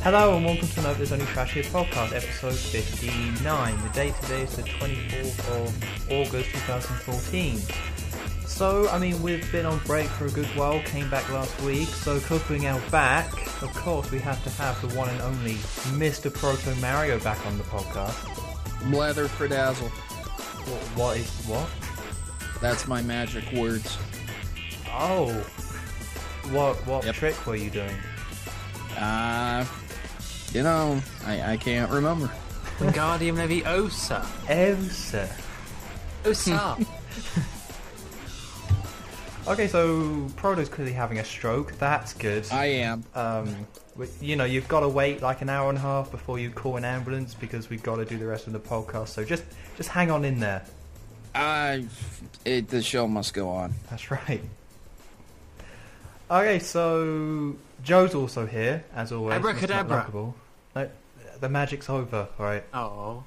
Hello and welcome to another There's Only Trash Here podcast, episode 59. The date today is the 24th of August 2014. So, we've been on break for a good while, came back last week, so coping our back, of course we have to have the one and only Mr. Proto Mario back on the podcast. Blather Predazzle. What? That's my magic words. Oh. What Yep. trick were you doing? I can't remember. Wingardium Leviosa. Elsa. Osa. Okay, so Proto's clearly having a stroke, that's good. I am. You've got to wait like an hour and a half before you call an ambulance because we've got to do the rest of the podcast. So just hang on in there. The show must go on. That's right. Okay, so Joe's also here as always. Abracadabra. Remarkable. No, the magic's over, right? Oh.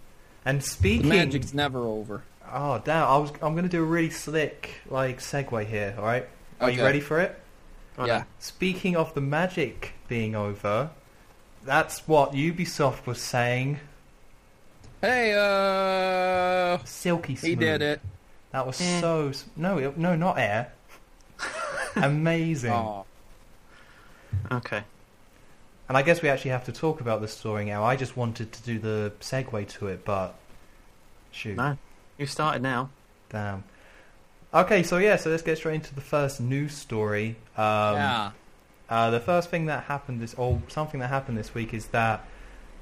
And The speaking, magic's never over. oh damn, I'm gonna do a really slick segue here. All right, are you Okay. ready for it? Yeah. Speaking of the magic being over, that's what Ubisoft was saying. Hey, Silky smooth. he did it. That was no, not air. Amazing. Oh, Okay. And I guess we actually have to talk about the story now. I just wanted to do the segue to it, but shoot, No. You've started now. damn. Okay, so let's get straight into the first news story. yeah. The first thing that happened something that happened this week is that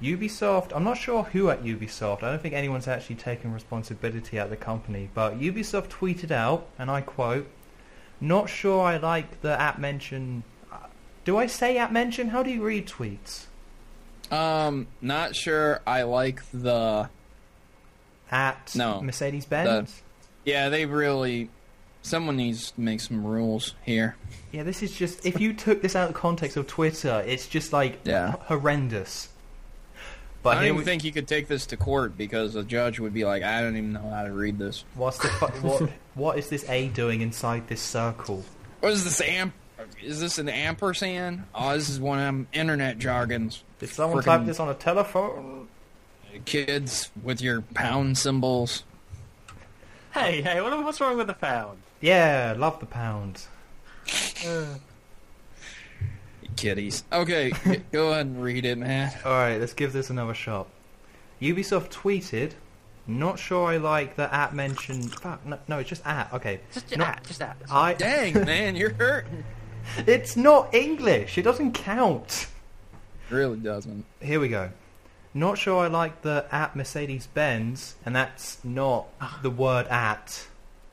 Ubisoft, I'm not sure who at Ubisoft, I don't think anyone's actually taken responsibility at the company, but Ubisoft tweeted out, and I quote, "Not sure I like the app mention." Do I say app mention? How do you read tweets? Not sure I like the... At No. Mercedes-Benz? Yeah, someone needs to make some rules here. Yeah, this is just... If you took this out of the context of Twitter, it's just horrendous. But I don't here even think you could take this to court because a judge would be like, I don't even know how to read this. what is this A doing inside this circle? What is this Is this an ampersand? Oh, this is one of them internet jargons. Did someone Frickin' type this on a telephone? Kids with your pound symbols. Hey, what's wrong with the pound? Yeah, love the pound. Kitties. Okay, go ahead and read it, man. Alright, let's give this another shot. Ubisoft tweeted, "Not sure I like the app mentioned..." Fuck, no, it's just app. Okay. Just that. Dang, man, you're hurting. It's not English. It doesn't count. Really doesn't. Here we go. "Not sure I like the at Mercedes-Benz," and that's not the word at,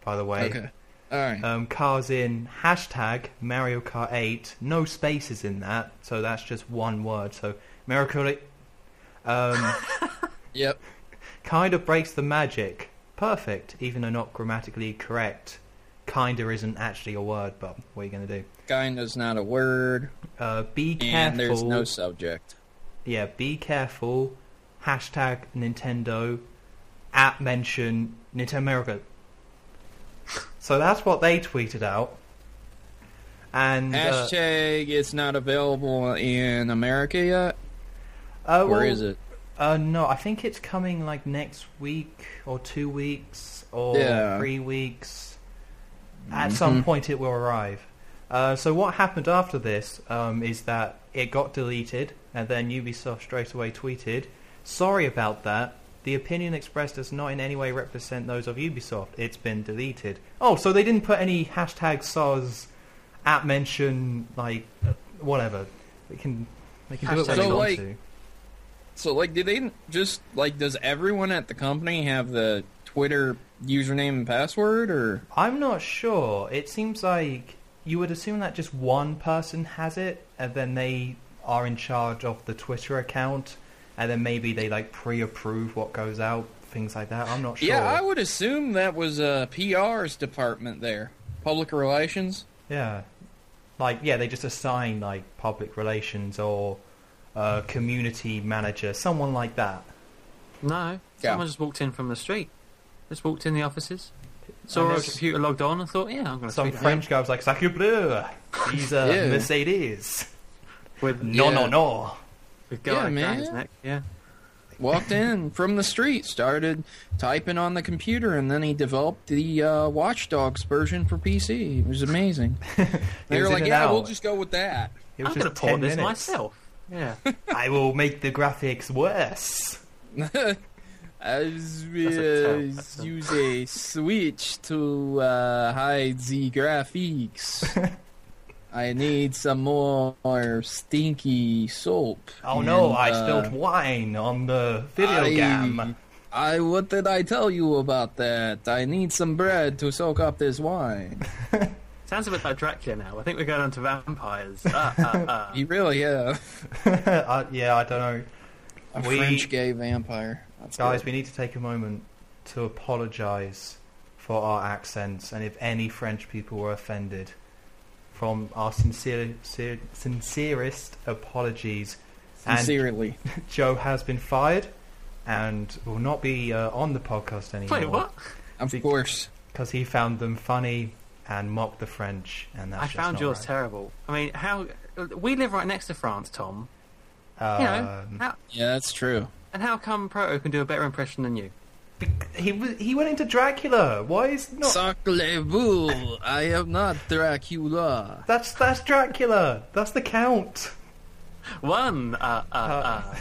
by the way. Okay. Alright. Cars in hashtag Mario Kart 8, no spaces in that, so that's just one word. So Mario Kart 8, Yep. kind of breaks the magic. Perfect, even though not grammatically correct. Kinda isn't actually a word, but what are you going to do? Kinda's not a word. Be careful. And there's no subject. Yeah, be careful. Hashtag Nintendo. At mention Nintendo America. So that's what they tweeted out. And Hashtag it's not available in America yet? Or is it? No, I think it's coming like next week or 2 weeks or 3 weeks. At some point it will arrive. So what happened after this is that it got deleted, and then Ubisoft straight away tweeted, "Sorry about that. The opinion expressed does not in any way represent those of Ubisoft. It's been deleted." Oh, so they didn't put any hashtag SOS at mention, whatever. They can do it when they want to. So, do they just, does everyone at the company have the Twitter username and password, or? I'm not sure. It seems like you would assume that just one person has it, and then they are in charge of the Twitter account, and then maybe they pre-approve what goes out, things like that. I'm not sure. Yeah, I would assume that was PR's department there, public relations. Yeah, they just assign public relations or community manager, someone like that. No, Yeah. someone just walked in from the street. Just walked in the offices. Saw a computer logged on and thought, yeah, I'm going to Some tweet French guy was like, "Sacre bleu, these Yeah. Mercedes." with No, Yeah. no. The guy Yeah, around his man. neck. Yeah. Walked in from the street, started typing on the computer, and then he developed the Watch Dogs version for PC. It was amazing. They were like, yeah, we'll just go with that. It was I'm going just to port 10 this minutes. myself. Yeah. I will make the graphics worse. As we That's a- use a switch to hide the graphics. I need some more stinky soap. Oh no, And, I spilled wine on the video game. What did I tell you about that? I need some bread to soak up this wine. Sounds a bit like Dracula now. I think we're going on to vampires. You really have. Yeah, I don't know. A French gay vampire. That's Guys, good. we need to take a moment to apologise for our accents, and if any French people were offended, from our sincerest apologies. Sincerely. And Joe has been fired and will not be on the podcast anymore. Wait, what? Of course. Because he found them funny and mocked the French, and that's I just found not yours right. terrible. I mean, how... We live right next to France, Tom. You know, how, Yeah, that's true. and how come Proto can do a better impression than you? he went into Dracula. Why is not? Sacrez-vous, I am not Dracula. That's Dracula. That's the Count. One, I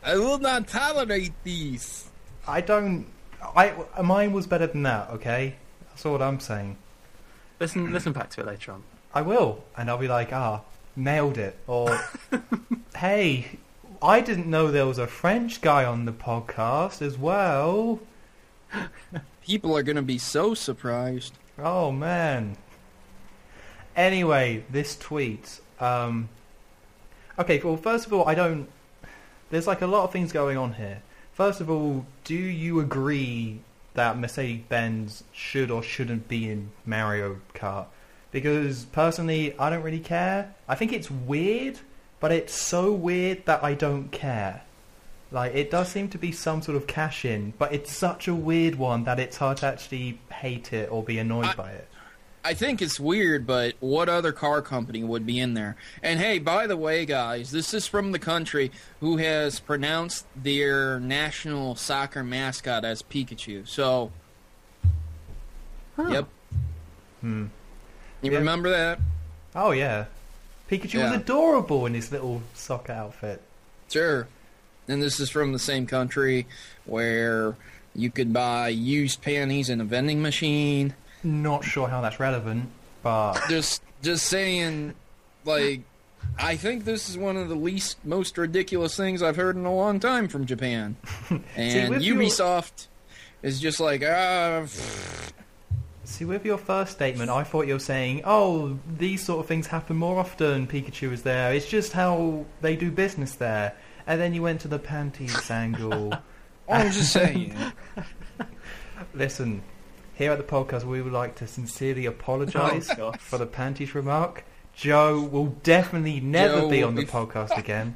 will not tolerate these. Mine was better than that. Okay, that's all I'm saying. Listen back to it later on. I will, and I'll be like, nailed it, or hey, I didn't know there was a French guy on the podcast as well. People are going to be so surprised. Oh man. Anyway, this tweet. Okay, well, first of all, there's like a lot of things going on here. First of all, do you agree that Mercedes-Benz should or shouldn't be in Mario Kart? Because personally, I don't really care. I think it's weird, but it's so weird that I don't care. Like, it does seem to be some sort of cash-in, but it's such a weird one that it's hard to actually hate it or be annoyed by it. I think it's weird, but what other car company would be in there? And hey, by the way, guys, this is from the country who has pronounced their national soccer mascot as Pikachu. So, Yep. You Yeah. remember that? Oh, yeah. Pikachu Yeah. was adorable in his little soccer outfit. Sure. And this is from the same country where you could buy used panties in a vending machine. Not sure how that's relevant, but Just saying, like, I think this is one of the most ridiculous things I've heard in a long time from Japan. And with your- Ubisoft is just like, see, with your first statement, I thought you were saying, oh, these sort of things happen more often, Pikachu is there. It's just how they do business there. And then you went to the panties angle. I'm just saying. Listen, here at the podcast, we would like to sincerely apologise Oh, gosh. for the panties remark. Joe will definitely never Joe be will on the be- podcast again.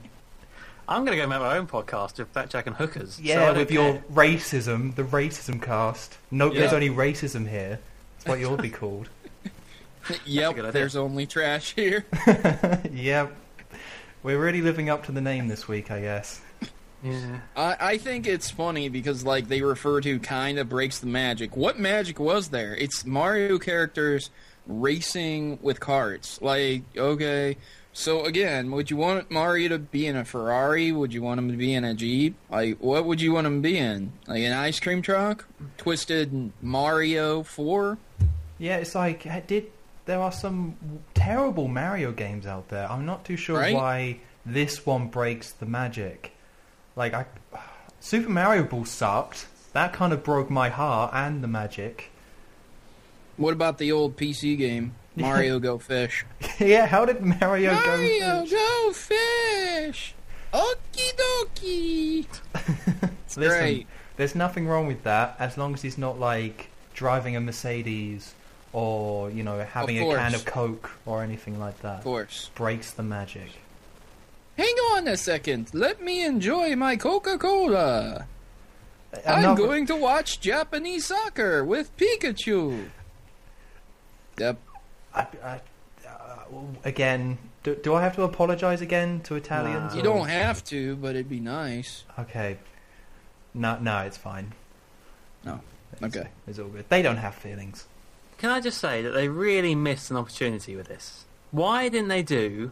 I'm going to go make my own podcast of Blackjack and Hookers. so I Yeah, don't with care. your racism, the racism cast. No, there's Yeah. only racism here. That's what you'll be called. Yep, good idea. there's only trash here. Yep. We're really living up to the name this week, I guess. Yeah. I think it's funny because, like, they refer to kind of breaks the magic. What magic was there? It's Mario characters racing with carts. Like, okay. So, again, would you want Mario to be in a Ferrari? Would you want him to be in a Jeep? Like, what would you want him to be in? Like, an ice cream truck? Twisted Mario 4? Yeah, it's like, there are some terrible Mario games out there. I'm not too sure Right? why this one breaks the magic. Like, Super Mario Ball sucked. That kind of broke my heart and the magic. What about the old PC game? Mario Go Fish. Yeah, how did Mario Mario go? Go Fish! Okie dokie! It's Listen, great. there's nothing wrong with that as long as he's not like driving a Mercedes or, you know, having a can course. of Coke or anything like that. Of course. Breaks the magic. Hang on a second. Let me enjoy my Coca-Cola. I'm Another- going to watch Japanese soccer with Pikachu. Yep. Again, Do I have to apologize again to Italians? No. You don't have to, but it'd be nice. Okay. No, it's fine. No. Okay. It's all good. They don't have feelings. Can I just say that they really missed an opportunity with this? Why didn't they do,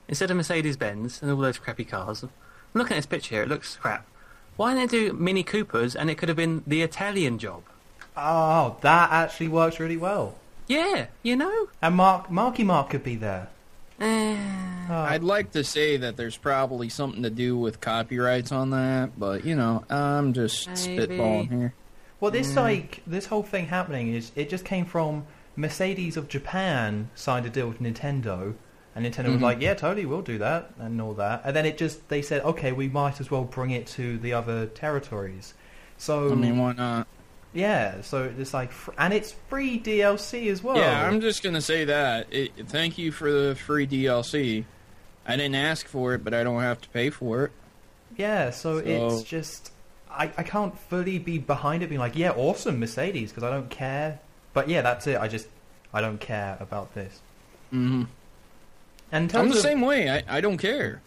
instead of Mercedes-Benz and all those crappy cars, I'm looking at this picture here, it looks crap. Why didn't they do Mini Coopers and it could have been the Italian job? Oh, that actually works really well. Yeah, you know? And Marky Mark could be there. I'd like to say that there's probably something to do with copyrights on that, but, I'm just spitballing here. Well, this whole thing happening is it just came from Mercedes of Japan signed a deal with Nintendo, and Nintendo was like, yeah, totally, we'll do that and all that. And then they said, okay, we might as well bring it to the other territories. So I mean, why not? Yeah, so it's like, and it's free DLC as well. Yeah, I'm just gonna say that. Thank you for the free DLC. I didn't ask for it, but I don't have to pay for it. Yeah, so it's just I can't fully be behind it being like, yeah, awesome, Mercedes, because I don't care. But yeah, that's it. I don't care about this. Mm-hmm. And I'm the same way. I don't care.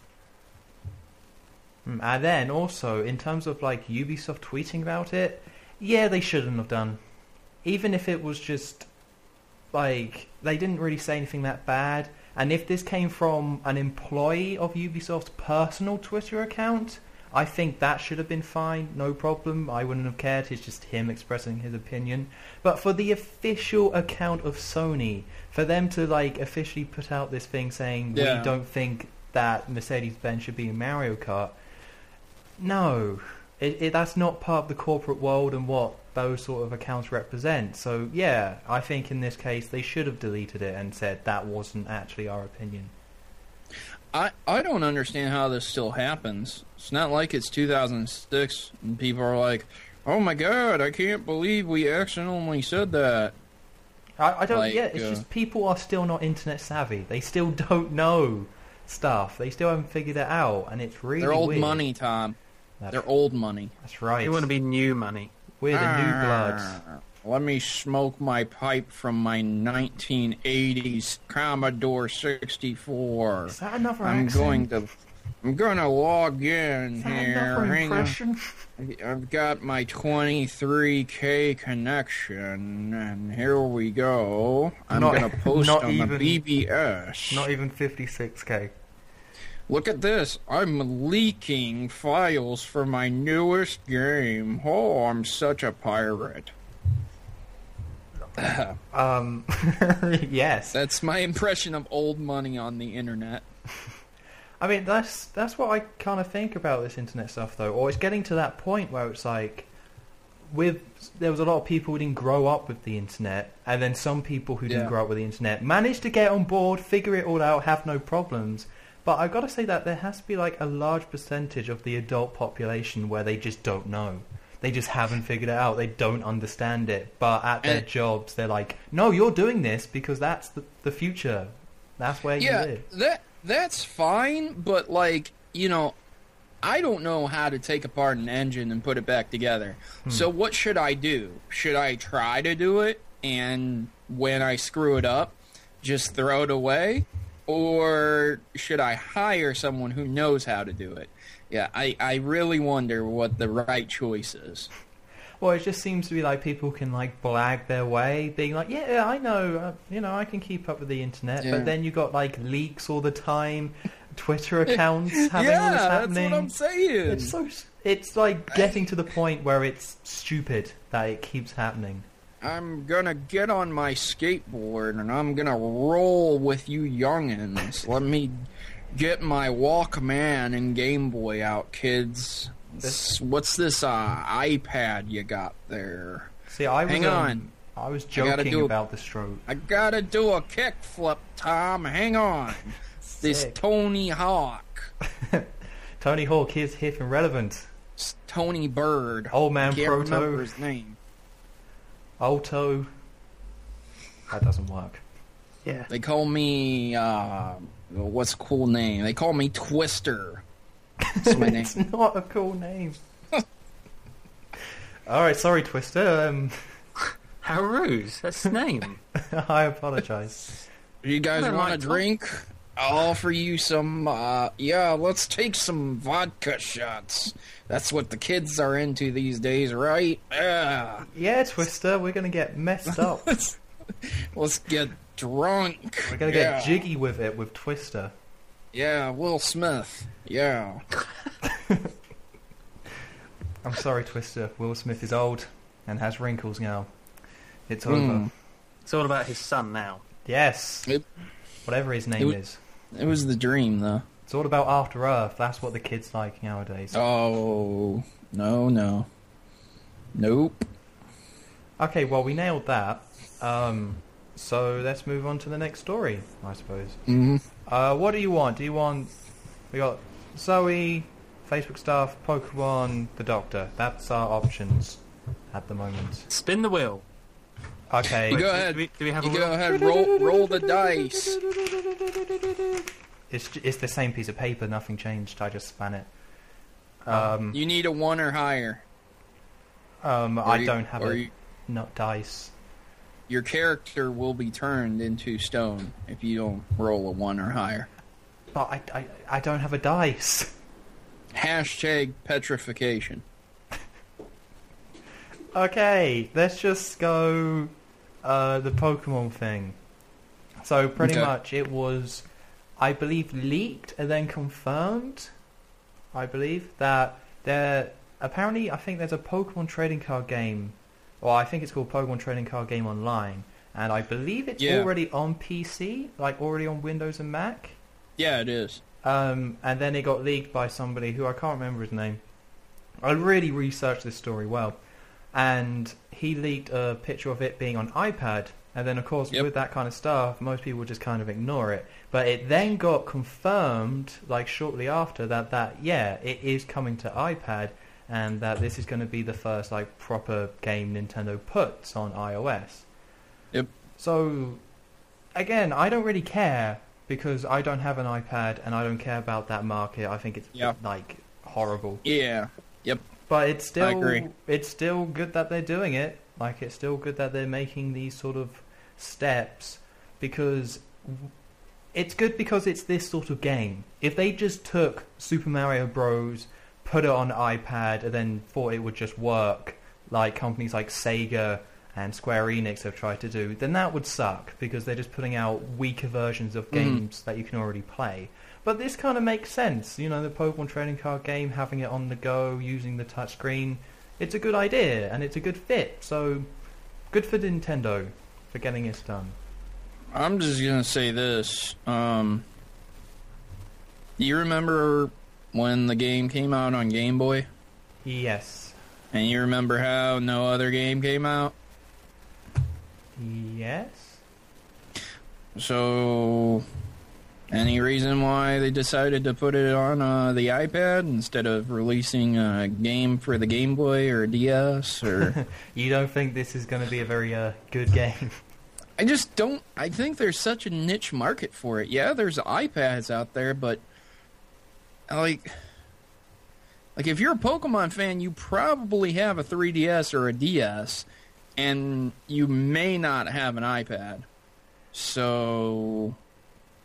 And then also, in terms of like Ubisoft tweeting about it, yeah, they shouldn't have done. Even if it was just like they didn't really say anything that bad. And if this came from an employee of Ubisoft's personal Twitter account, I think that should have been fine, no problem. I wouldn't have cared. It's just him expressing his opinion. But for the official account of Sony, for them to like officially put out this thing saying we don't think that Mercedes-Benz should be in Mario Kart, no, that's not part of the corporate world and what those sort of accounts represent. So yeah, I think in this case they should have deleted it and said that wasn't actually our opinion. I don't understand how this still happens. It's not like it's 2006 and people are like, oh my god, I can't believe we accidentally said that. I don't, it's just people are still not internet savvy. They still don't know stuff. They still haven't figured it out, and it's really They're old weird. money, Tom. They're old money. That's right. You want to be new money. We're the new bloods. Let me smoke my pipe from my 1980s Commodore 64. Is that another accent? I'm gonna log in here. Hang on. I've got my 23K connection, and here we go. I'm gonna post on the BBS. Not even 56K. Look at this. I'm leaking files for my newest game. Oh, I'm such a pirate. Yes. That's my impression of old money on the internet. I mean, that's what I kind of think about this internet stuff, though. Or it's getting to that point where it's like, there was a lot of people who didn't grow up with the internet, and then some people who didn't grow up with the internet managed to get on board, figure it all out, have no problems. But I've got to say that there has to be like a large percentage of the adult population where they just don't know. They just haven't figured it out. They don't understand it. But at their jobs, they're like, no, you're doing this because that's the future. That's where you live. That's fine, but like, I don't know how to take apart an engine and put it back together. So what should I do? Should I try to do it and when I screw it up, just throw it away? Or should I hire someone who knows how to do it? Yeah, I really wonder what the right choice is. Well, it just seems to be like people can like blag their way, being like, yeah, I know, I can keep up with the internet. Yeah. But then you got like leaks all the time, Twitter accounts having all this happening. Yeah, that's what I'm saying. It's like getting to the point where it's stupid that it keeps happening. I'm gonna get on my skateboard and I'm gonna roll with you youngins. Let me get my Walkman and Game Boy out, kids. What's this iPad you got there? See, I was joking about the stroke. I gotta do a kickflip, Tom. Hang on. This Tony Hawk. Tony Hawk is hip and relevant. It's Tony Bird. Old man Can't Proto. remember his name. Alto. That doesn't work. Yeah. They call me, what's a cool name? They call me Twister. That's my name. It's not a cool name. Alright, sorry Twister. How rude. That's his name. I apologise. You guys want a drink? I'll offer you some, let's take some vodka shots. That's what the kids are into these days, right? Yeah. Yeah, Twister, we're going to get messed up. Let's get drunk. We're going to get jiggy with it with Twister. Yeah, Will Smith. Yeah. I'm sorry, Twister. Will Smith is old and has wrinkles now. It's over. It's all about his son now. Yes. Whatever his name is. It was the dream, though. It's all about After Earth. That's what the kids like nowadays. Oh, no. Nope. Okay, well, we nailed that. So let's move on to the next story, I suppose. What do you want? We got Zoe, Facebook stuff, Pokemon, the Doctor. That's our options at the moment. Spin the wheel. Okay. You go ahead. Do we have a go ahead. Roll the dice. It's the same piece of paper. Nothing changed. I just span it. You need a 1 or higher. I don't have not dice. Your character will be turned into stone if you don't roll a 1 or higher. But I don't have a dice. Hashtag petrification. Okay, let's just go the Pokemon thing. So pretty much it was, I believe, leaked and then confirmed. I believe that apparently I think there's a Pokemon trading card game, or I think it's called Pokemon Trading Card Game Online, and I believe it's already on PC, like already on Windows and Mac. Yeah, it is. And then it got leaked by somebody who I can't remember his name. I really researched this story well. And he leaked a picture of it being on iPad. And then, of course, with that kind of stuff, most people just kind of ignore it. But it then got confirmed, like, shortly after, that it is coming to iPad, and that this is going to be the first, like, proper game Nintendo puts on iOS. Yep. So, again, I don't really care, because I don't have an iPad, and I don't care about that market. I think it's, like, horrible. Yeah. Yep. But it's still, I agree. It's still good that they're doing it. Like, it's still good that they're making these sort of steps, because it's good because it's this sort of game. If they just took Super Mario Bros., put it on iPad, and then thought it would just work, like companies like Sega and Square Enix have tried to do, then that would suck, because they're just putting out weaker versions of games that you can already play. But this kind of makes sense. You know, the Pokemon trading card game, having it on the go, using the touchscreen, it's a good idea, and it's a good fit. So, good for Nintendo for getting this done. I'm just going to say this. Do you remember when the game came out on Game Boy? Yes. And you remember how no other game came out? Yes. So, any reason why they decided to put it on the iPad instead of releasing a game for the Game Boy or DS? Or You don't think this is going to be a very good game? I just don't. I think there's such a niche market for it. Yeah, there's iPads out there, but like if you're a Pokemon fan, you probably have a 3DS or a DS, and you may not have an iPad. So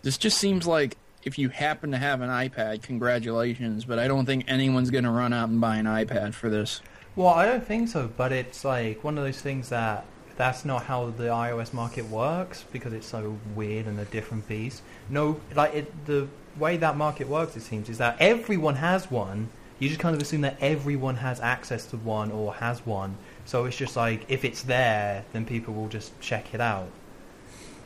this just seems like if you happen to have an iPad, congratulations, but I don't think anyone's going to run out and buy an iPad for this. Well, I don't think so, but it's like one of those things that's not how the iOS market works, because it's so weird and a different beast. No, the way that market works, it seems, is that everyone has one. You just kind of assume that everyone has access to one or has one. So it's just like, if it's there, then people will just check it out.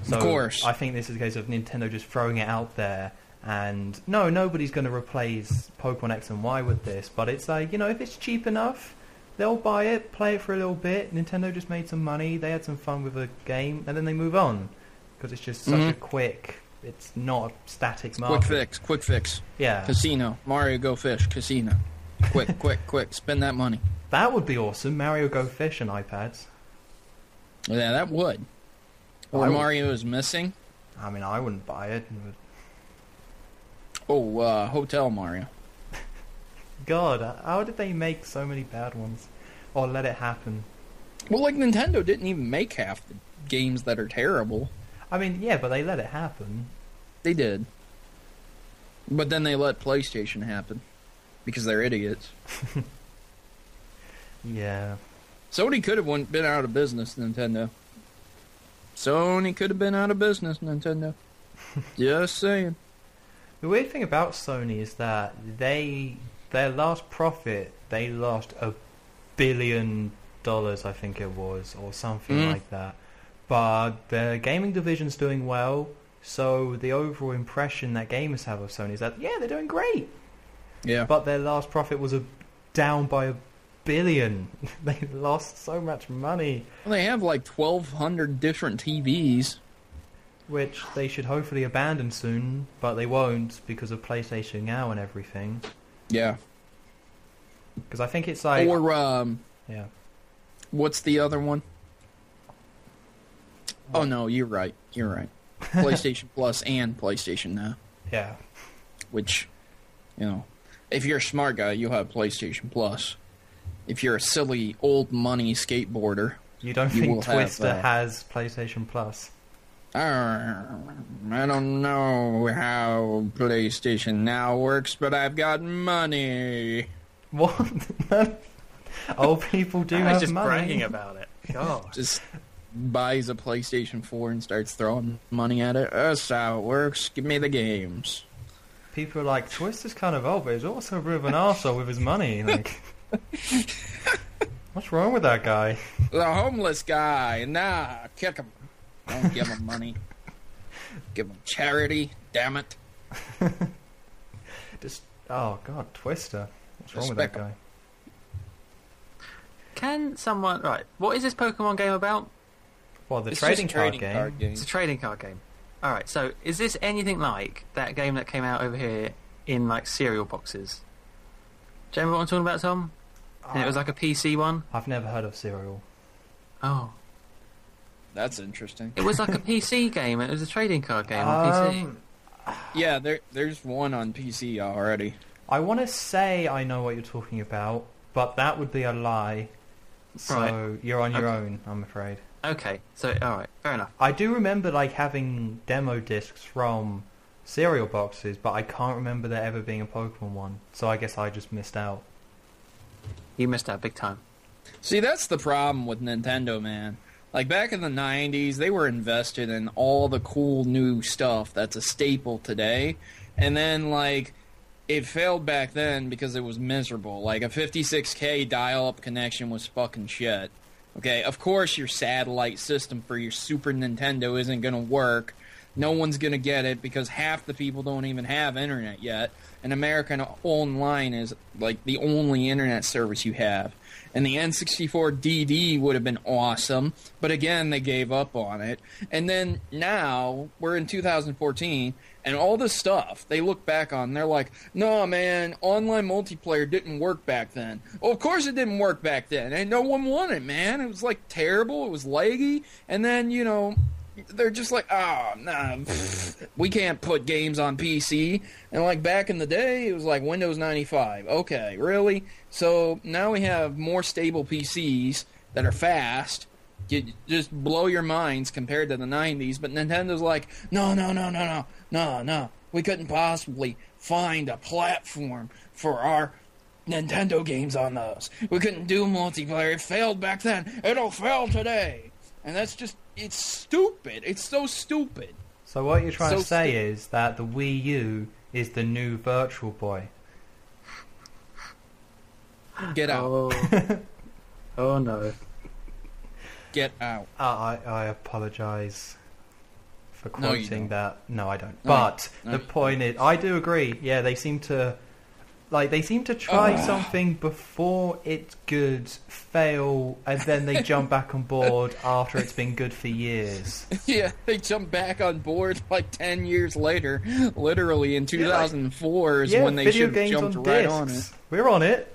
So of course. I think this is a case of Nintendo just throwing it out there. And no, nobody's going to replace Pokemon X and Y with this. But it's like, you know, if it's cheap enough, they'll buy it, play it for a little bit. Nintendo just made some money. They had some fun with the game. And then they move on. Because it's just such a quick... It's not a static market. Quick fix. Yeah. Casino. Mario Go Fish. Casino. Quick. Spend that money. That would be awesome. Mario Go Fish and iPads. Yeah, that would. Or Mario is missing. I mean, I wouldn't buy it. Hotel Mario. God, how did they make so many bad ones? Or let it happen? Well, like, Nintendo didn't even make half the games that are terrible. I mean, yeah, but they let it happen. They did. But then they let PlayStation happen because they're idiots. Yeah. Sony could have been out of business, Nintendo. Sony could have been out of business, Nintendo. Just saying. The weird thing about Sony is that their last profit, they lost $1 billion, I think it was, or something like that. But their gaming division's doing well, so the overall impression that gamers have of Sony is that, yeah, they're doing great. Yeah. But their last profit was down by $1 billion. They lost so much money. Well, they have like 1,200 different TVs. Which they should hopefully abandon soon, but they won't because of PlayStation Now and everything. Yeah. Because I think it's like... Or, yeah. What's the other one? Oh, no, you're right. You're right. PlayStation Plus and PlayStation Now. Yeah. Which, if you're a smart guy, you'll have PlayStation Plus. If you're a silly, old money skateboarder... You don't think Twister has PlayStation Plus? I don't know how PlayStation Now works, but I've got money. What? Old people do have just money. bragging about it. God. Just buys a PlayStation 4 and starts throwing money at it. That's how it works. Give me the games. People are like, Twister's kind of old, but he's also a bit of an arsehole with his money. Like, what's wrong with that guy? The homeless guy. Nah, kick him. Don't give him money. Give him charity. Damn it. Oh God, Twister. What's wrong with that guy? Can someone... Right, what is this Pokemon game about? Well, It's trading just a card trading game. card game. It's a trading card game. Alright, so is this anything like that game that came out over here in, like, cereal boxes? Do you remember what I'm talking about, Tom? And it was like a PC one? I've never heard of Serial. Oh. That's interesting. It was like a PC game, and it was a trading card game on PC. Yeah, there's one on PC already. I want to say I know what you're talking about, but that would be a lie. So Right. you're on your own, I'm afraid. Okay, so, alright, fair enough. I do remember like having demo discs from cereal boxes, but I can't remember there ever being a Pokemon one. So I guess I just missed out. You missed out big time. See, that's the problem with Nintendo, man. Like, back in the 90s, they were invested in all the cool new stuff that's a staple today. And then, like, it failed back then because it was miserable. Like, a 56K dial-up connection was fucking shit. Okay, of course your satellite system for your Super Nintendo isn't going to work. No one's going to get it because half the people don't even have internet yet. And American Online is, like, the only internet service you have. And the N64 DD would have been awesome, but again, they gave up on it. And then now, we're in 2014, and all this stuff, they look back on, and they're like, no, man, online multiplayer didn't work back then. Well, of course it didn't work back then, and no one wanted it, man. It was, like, terrible, it was laggy, and then, they're just like, nah, we can't put games on PC. And like back in the day, it was like Windows 95. Okay, really? So now we have more stable PCs that are fast. You just blow your minds compared to the 90s. But Nintendo's like, no. We couldn't possibly find a platform for our Nintendo games on those. We couldn't do multiplayer. It failed back then. It'll fail today. And that's just... It's stupid. It's so stupid. So what you're trying to say is that the Wii U is the new Virtual Boy. Get out. Oh, oh no. Get out. I apologise for quoting that. No, I don't. No, But the point is, I do agree. Yeah, they seem to try something before it's good, fail, and then they jump back on board after it's been good for years. Yeah, they jump back on board like 10 years later. Literally in 2004 is when they should have jumped right on it. We're on it.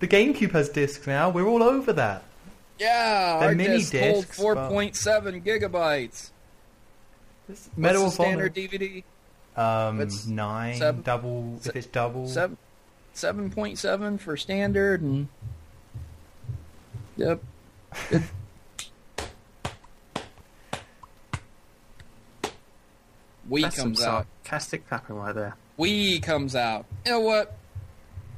The GameCube has discs now. We're all over that. Yeah, They're our mini disc holds discs, 4.7 gigabytes. Medal What's of the Honor. standard DVD? 9 7, double. If it's double, 7.7 for standard, and yep. Wii comes out. Sarcastic clapping right there. Wii comes out. You know what?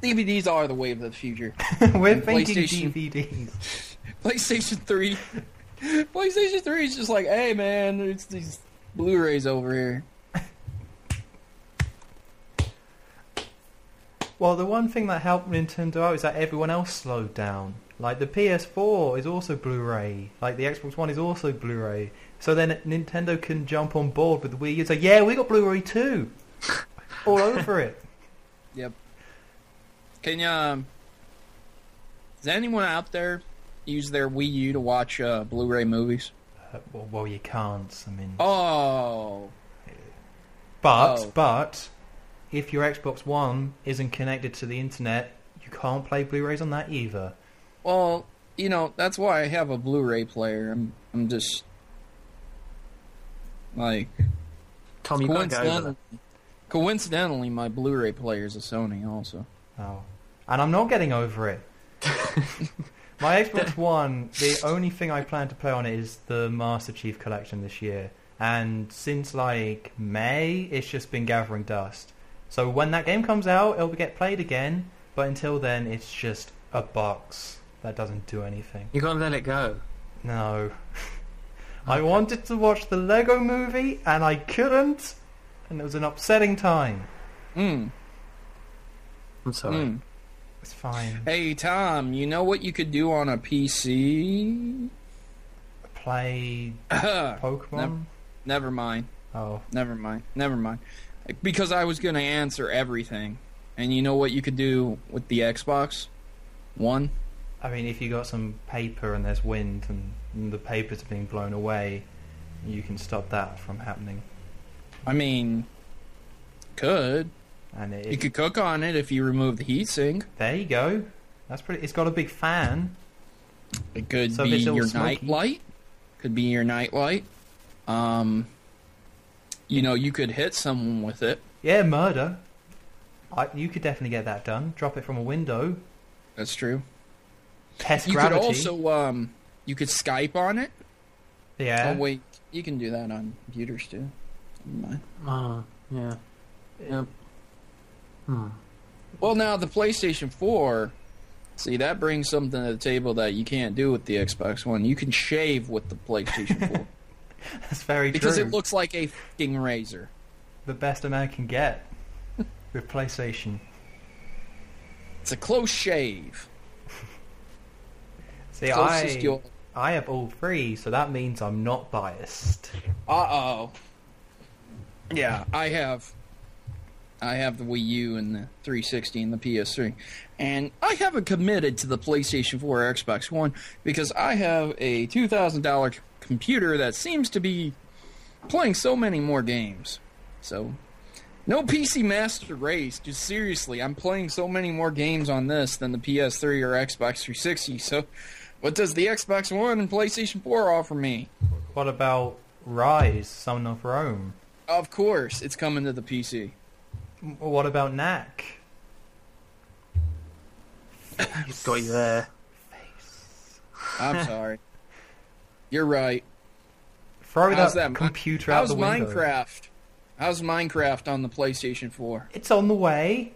DVDs are the wave of the future. We're thinking DVDs. PlayStation 3. PlayStation 3 is just like, hey man, it's these Blu-rays over here. Well, the one thing that helped Nintendo out is that everyone else slowed down. Like, the PS4 is also Blu-ray. Like, the Xbox One is also Blu-ray. So then Nintendo can jump on board with the Wii U and say, yeah, we got Blu-ray too. All over it. Yep. Can you... Does anyone out there use their Wii U to watch Blu-ray movies? Well, you can't. I mean... Oh. But... if your Xbox One isn't connected to the internet, you can't play Blu-rays on that either. Well, you know, that's why I have a Blu-ray player. I'm just like Tom, you gotta go over that. Coincidentally, my Blu-ray player is a Sony also. Oh, and I'm not getting over it. My Xbox One, the only thing I plan to play on it is the Master Chief Collection this year, and since like May, it's just been gathering dust. So when that game comes out, it'll get played again, but until then, it's just a box that doesn't do anything. You gotta let it go. No. I wanted to watch the Lego movie, and I couldn't, and it was an upsetting time. I'm sorry. It's fine. Hey, Tom, you know what you could do on a PC? Play Pokemon? Never mind. Oh. Never mind. Because I was going to answer everything. And you know what you could do with the Xbox One? I mean, if you got some paper and there's wind and the paper's being blown away, you can stop that from happening. I mean, could. And you could cook on it if you remove the heatsink. There you go. That's pretty. It's got a big fan. It could be your nightlight. Could be your nightlight. You know, you could hit someone with it. Yeah, murder. You could definitely get that done. Drop it from a window. That's true. Test you gravity. You could also, you could Skype on it. Yeah. Oh, wait. You can do that on computers, too. Never mind. Yeah. Yep. Well, now, the PlayStation 4... See, that brings something to the table that you can't do with the Xbox One. You can shave with the PlayStation 4. That's very true. Because it looks like a fucking razor. The best a man can get with PlayStation. It's a close shave. See, I have all three, so that means I'm not biased. Uh-oh. Yeah, I have the Wii U and the 360 and the PS3. And I haven't committed to the PlayStation 4 or Xbox One because I have a $2,000 computer that seems to be playing so many more games. So, no PC Master Race. Just seriously, I'm playing so many more games on this than the PS3 or Xbox 360. So, what does the Xbox One and PlayStation 4 offer me? What about Rise, Son of Rome? Of course, it's coming to the PC. What about Knack? Got you there. I'm sorry. You're right. Throw that computer out the window. How's Minecraft on the PlayStation 4? It's on the way.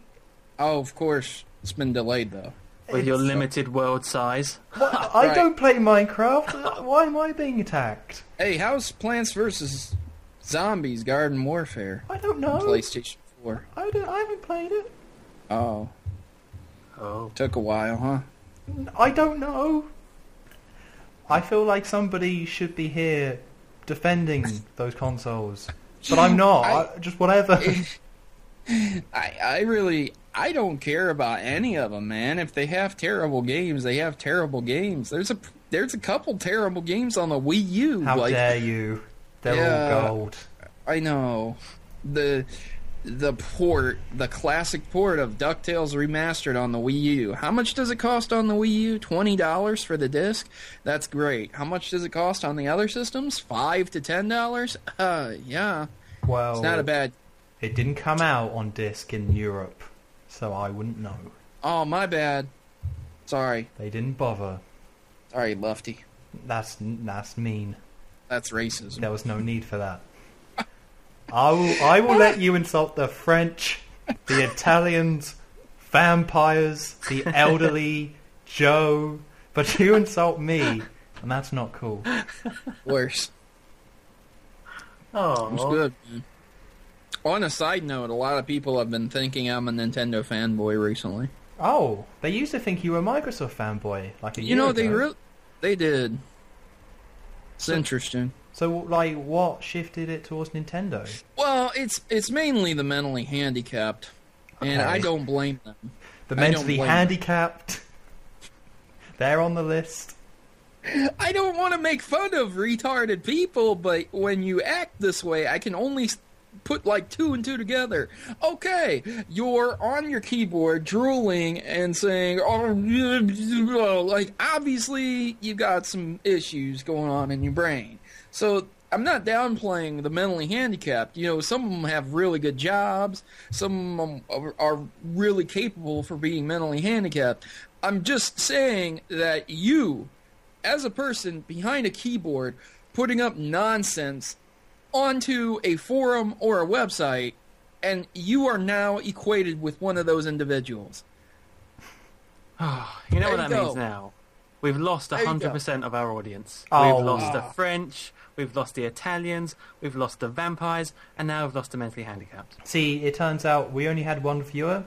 Oh, of course. It's been delayed, though. With your limited world size. What? I don't play Minecraft. Why am I being attacked? Hey, how's Plants vs. Zombies Garden Warfare? I don't know. PlayStation 4. I haven't played it. Oh. Took a while, huh? I don't know. I feel like somebody should be here defending those consoles. But I'm not. Just whatever. I don't care about any of them, man. If they have terrible games, they have terrible games. There's a couple terrible games on the Wii U. How dare you? They're all gold. I know. The classic port of DuckTales Remastered on the Wii U. How much does it cost on the Wii U? $20 for the disc? That's great. How much does it cost on the other systems? $5 to $10? Yeah. Well, it's not a bad... It didn't come out on disc in Europe, so I wouldn't know. Oh, my bad. Sorry. They didn't bother. Sorry, Lufty. That's mean. That's racism. There was no need for that. I will let you insult the French, the Italians, vampires, the elderly, Joe, but you insult me, and that's not cool. Worse. Oh, It's good, man. On a side note, a lot of people have been thinking I'm a Nintendo fanboy recently. Oh, they used to think you were a Microsoft fanboy, like a year ago. They did. It's interesting. So, like, what shifted it towards Nintendo? Well, it's mainly the mentally handicapped, and Okay. I don't blame them. The I don't mentally blame handicapped. They're on the list. I don't want to make fun of retarded people, but when you act this way, I can only put like 2 and 2 together. Okay, you're on your keyboard drooling and saying, oh, like, obviously you got some issues going on in your brain. So I'm not downplaying the mentally handicapped. You know, some of them have really good jobs. Some of them are really capable for being mentally handicapped. I'm just saying that you, as a person behind a keyboard, putting up nonsense onto a forum or a website, and you are now equated with one of those individuals. You know There what you that go. means now? We've lost There you 100% of our audience. Oh, We've lost the wow. French, we've lost the Italians, we've lost the vampires, and now we've lost the mentally handicapped. See, it turns out we only had one viewer,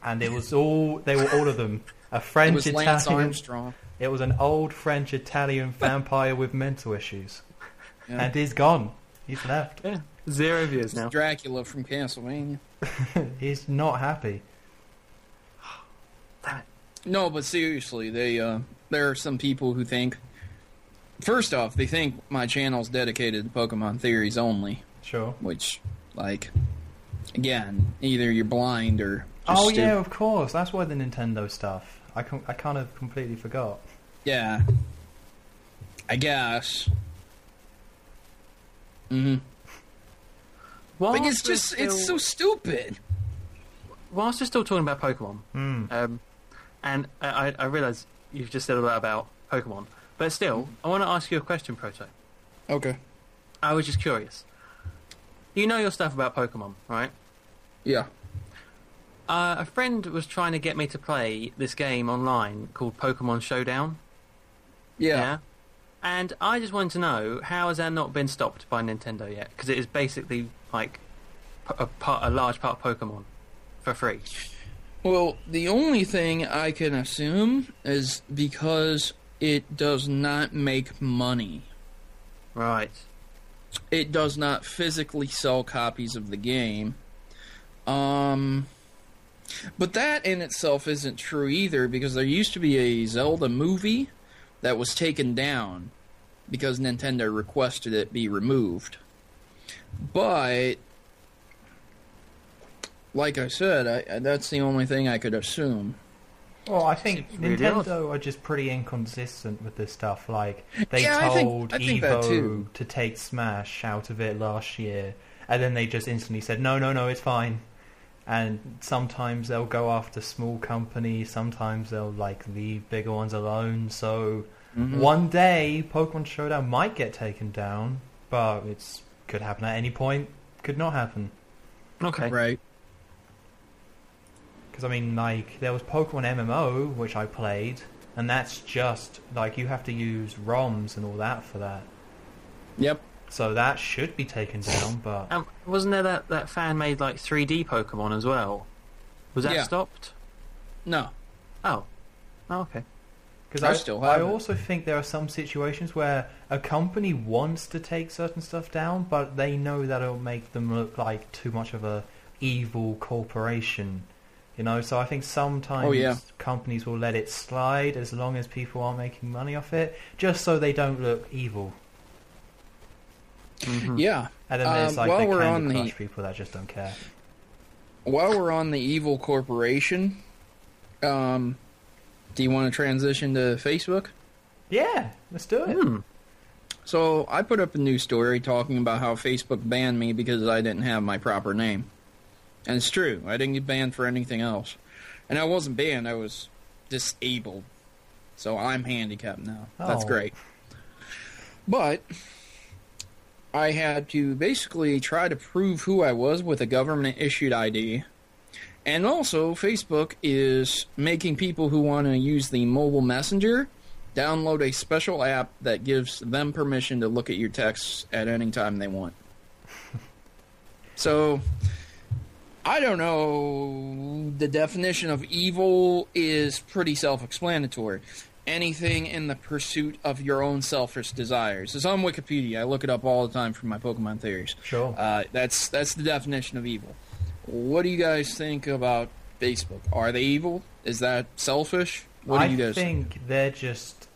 and it was all, they were all of them. A It French was Lance Italian. Armstrong. It was an old French Italian vampire with mental issues. Yeah. And he's gone. He's left. Yeah, 0 views now. Dracula from Castlevania. He's not happy. Damn it. No, but seriously, there are some people who think. First off, they think my channel's dedicated to Pokemon theories only, Sure. which, like, again, either you're blind or. Just Oh, stupid. yeah, of course. That's why the Nintendo stuff. I kind of completely forgot. Yeah. I guess. Mm-hmm. Like, it's just, it's so stupid. Whilst we're still talking about Pokemon, Mm. and I realise you've just said a lot about Pokemon, but still, I want to ask you a question, Proto. Okay. I was just curious. You know your stuff about Pokemon, right? Yeah. A friend was trying to get me to play this game online called Pokemon Showdown. Yeah. And I just wanted to know, how has that not been stopped by Nintendo yet? Because it is basically like a large part of Pokemon for free. Well, the only thing I can assume is because it does not make money. Right. It does not physically sell copies of the game. But that in itself isn't true either, because there used to be a Zelda movie that was taken down because Nintendo requested it be removed. But, like I said, that's the only thing I could assume. Well, I think Seems really Nintendo are just pretty inconsistent with this stuff. Like, they Yeah, told I think that Evo too. to take Smash out of it last year, and then they just instantly said, no, it's fine. And sometimes they'll go after small companies, sometimes they'll, like, leave bigger ones alone. So, one day, Pokemon Showdown might get taken down, but it could happen at any point, could not happen. Okay. Right. Because, I mean, like, there was Pokemon MMO, which I played, and that's just, like, you have to use ROMs and all that for that. Yep. So that should be taken down, but... Wasn't there that fan made like 3D Pokemon as well? Was that Yeah. stopped? No. Oh. Oh, okay. Because I still have I it. also think there are some situations where a company wants to take certain stuff down, but they know that it'll make them look like too much of a evil corporation. You know, so I think sometimes companies will let it slide as long as people aren't making money off it, just so they don't look evil. Mhm. Yeah. And then there's like while the we're Candy on Crush the people that just don't care. while we're on the evil corporation, do you want to transition to Facebook? Yeah, let's do it. Hmm. So I put up a news story talking about how Facebook banned me because I didn't have my proper name. And it's true. I didn't get banned for anything else. And I wasn't banned, I was disabled. So I'm handicapped now. That's Oh. great. But I had to basically try to prove who I was with a government-issued ID. And also, Facebook is making people who want to use the mobile messenger download a special app that gives them permission to look at your texts at any time they want. So, I don't know. The definition of evil is pretty self-explanatory. Anything in the pursuit of your own selfish desires. It's on Wikipedia. I look it up all the time for my Pokemon theories. Sure. That's the definition of evil. What do you guys think about Facebook? Are they evil? Is that selfish? What do you guys think? I think they're just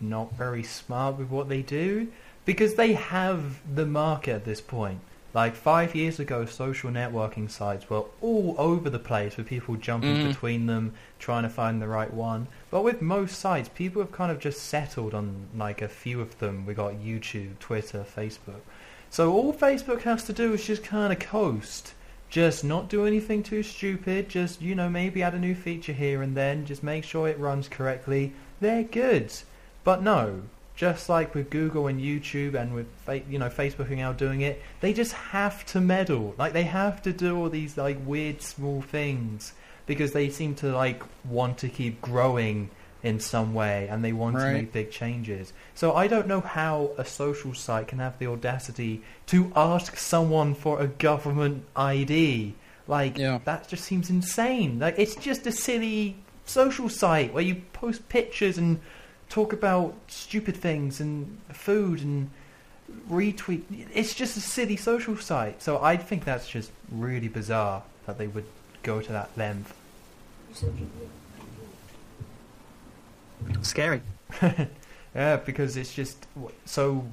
not very smart with what they do, because they have the market at this point. Like 5 years ago, social networking sites were all over the place with people jumping between them, trying to find the right one. But with most sites, people have kind of just settled on like a few of them. We got YouTube, Twitter, Facebook. So all Facebook has to do is just kind of coast. Just not do anything too stupid. Just, maybe add a new feature here and then. Just make sure it runs correctly. They're good. But no. Just like with Google and YouTube and with Facebook are now doing it, they just have to meddle. Like they have to do all these like weird small things because they seem to like want to keep growing in some way and they want to make big changes. So I don't know how a social site can have the audacity to ask someone for a government ID. That just seems insane. Like it's just a silly social site where you post pictures and talk about stupid things and food and retweet. It's just a silly social site. So I think that's just really bizarre that they would go to that length. Scary. Yeah, because it's just... So,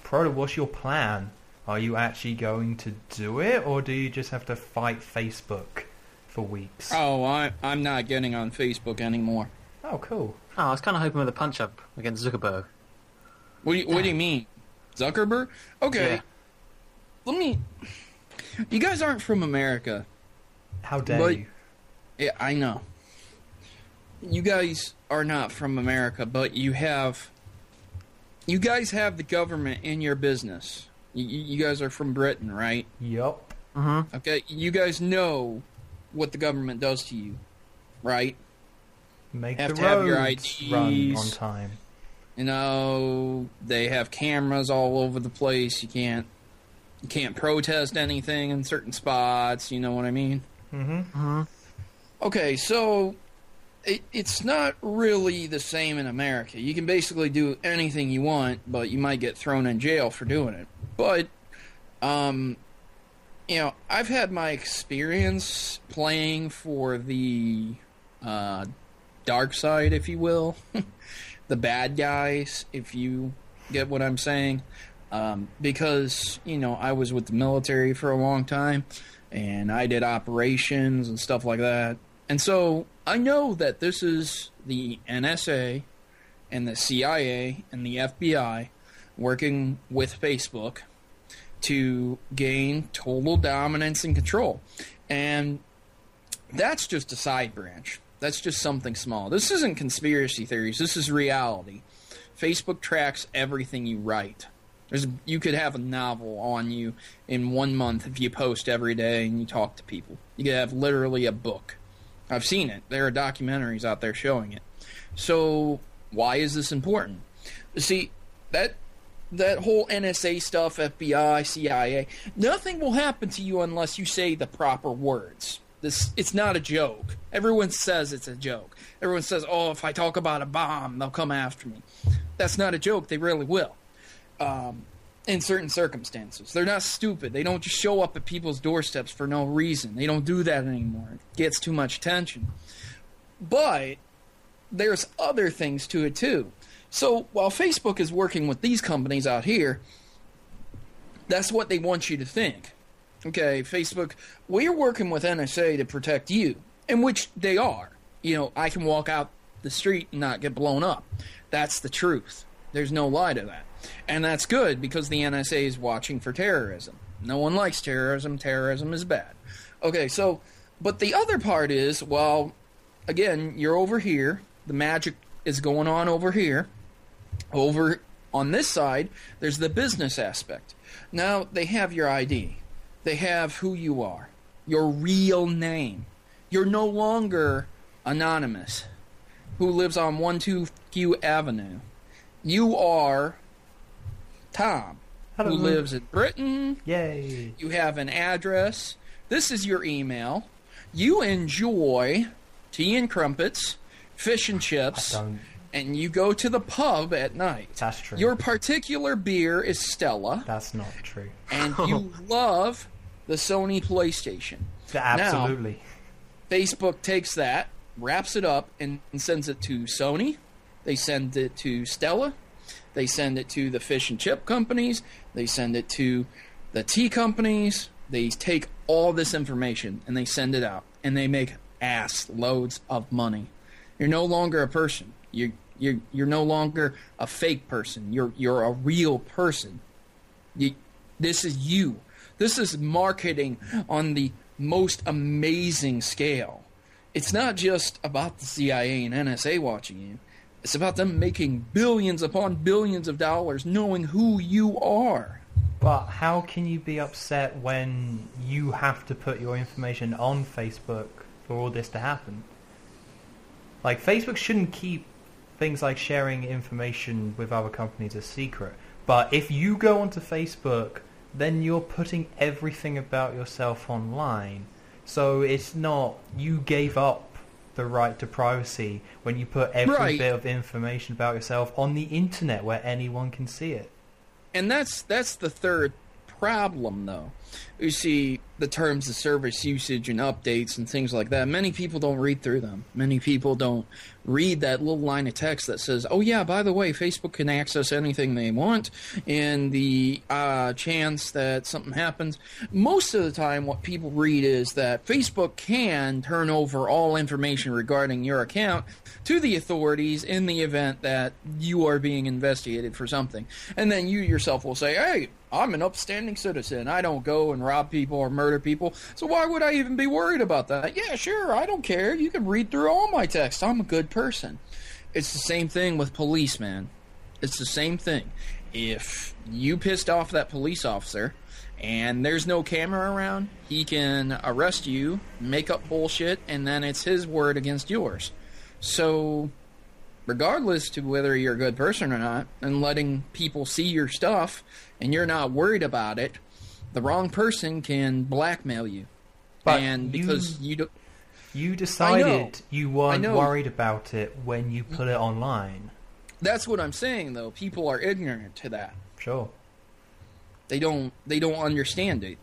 Proto, what's your plan? Are you actually going to do it, or do you just have to fight Facebook for weeks? Oh, I'm not getting on Facebook anymore. Oh, cool. Oh, I was kind of hoping with a punch-up against Zuckerberg. What do you mean? Zuckerberg? Okay. Yeah. You guys aren't from America. How dare you? Yeah, I know. You guys are not from America, but you guys have the government in your business. You guys are from Britain, right? Yup. Mm-hmm. Okay, you guys know what the government does to you, right? Make have the to roads have your IDs, run on time. They have cameras all over the place. You can't protest anything in certain spots. You know what I mean? Mm-hmm. Mm-hmm. Okay, so it's not really the same in America. You can basically do anything you want, but you might get thrown in jail for doing it. But, I've had my experience playing for the dark side, if you will. The bad guys, if you get what I'm saying. Because, I was with the military for a long time, and I did operations and stuff like that. And so I know that this is the NSA and the CIA and the FBI working with Facebook to gain total dominance and control. And that's just a side branch. That's just something small. This isn't conspiracy theories. This is reality. Facebook tracks everything you write. You could have a novel on you in 1 month if you post every day and you talk to people. You could have literally a book. I've seen it. There are documentaries out there showing it. So why is this important? See, that whole NSA stuff, FBI, CIA, nothing will happen to you unless you say the proper words. It's not a joke. Everyone says it's a joke. Everyone says, oh, if I talk about a bomb, they'll come after me. That's not a joke. They really will. In certain circumstances. They're not stupid. They don't just show up at people's doorsteps for no reason. They don't do that anymore. It gets too much attention. But there's other things to it too. So while Facebook is working with these companies out here, that's what they want you to think. Okay, Facebook, we're working with NSA to protect you, in which they are. I can walk out the street and not get blown up. That's the truth. There's no lie to that. And that's good because the NSA is watching for terrorism. No one likes terrorism. Terrorism is bad. Okay, so, but the other part is, well, again, you're over here. The magic is going on over here. Over On this side, there's the business aspect. Now, they have your ID. They have who you are, your real name. You're no longer anonymous, who lives on 122 Avenue. You are Tom, who lives in Britain. Yay. You have an address. This is your email. You enjoy tea and crumpets, fish and chips, and you go to the pub at night. That's true. Your particular beer is Stella. That's not true. And you love the Sony PlayStation. Absolutely. Now, Facebook takes that, wraps it up, and sends it to Sony. They send it to Stella. They send it to the fish and chip companies. They send it to the tea companies. They take all this information and they send it out. And they make ass loads of money. You're no longer a person. You're no longer a fake person. You're a real person. This is you. This is marketing on the most amazing scale. It's not just about the CIA and NSA watching you. It's about them making billions upon billions of dollars knowing who you are. But how can you be upset when you have to put your information on Facebook for all this to happen? Like, Facebook shouldn't keep things like sharing information with other companies a secret. But if you go onto Facebook, then you're putting everything about yourself online. So it's not, you gave up the right to privacy when you put every bit of information about yourself on the internet where anyone can see it. And that's the third problem, though. You see, the terms of service usage and updates and things like that, many people don't read through them. Many people don't read that little line of text that says, oh yeah, by the way, Facebook can access anything they want in the chance that something happens. Most of the time what people read is that Facebook can turn over all information regarding your account to the authorities in the event that you are being investigated for something. And then you yourself will say, hey, I'm an upstanding citizen. I don't go and rob people or murder people, so why would I even be worried about that? Yeah, sure, I don't care. You can read through all my text. I'm a good person. It's the same thing with police, man. It's the same thing. If you pissed off that police officer and there's no camera around, he can arrest you, make up bullshit, and then it's his word against yours. So, regardless to whether you're a good person or not, and letting people see your stuff, and you're not worried about it, the wrong person can blackmail you. But and because you decided you weren't worried about it when you put it online. That's what I'm saying, though. People are ignorant to that. Sure. They don't understand it.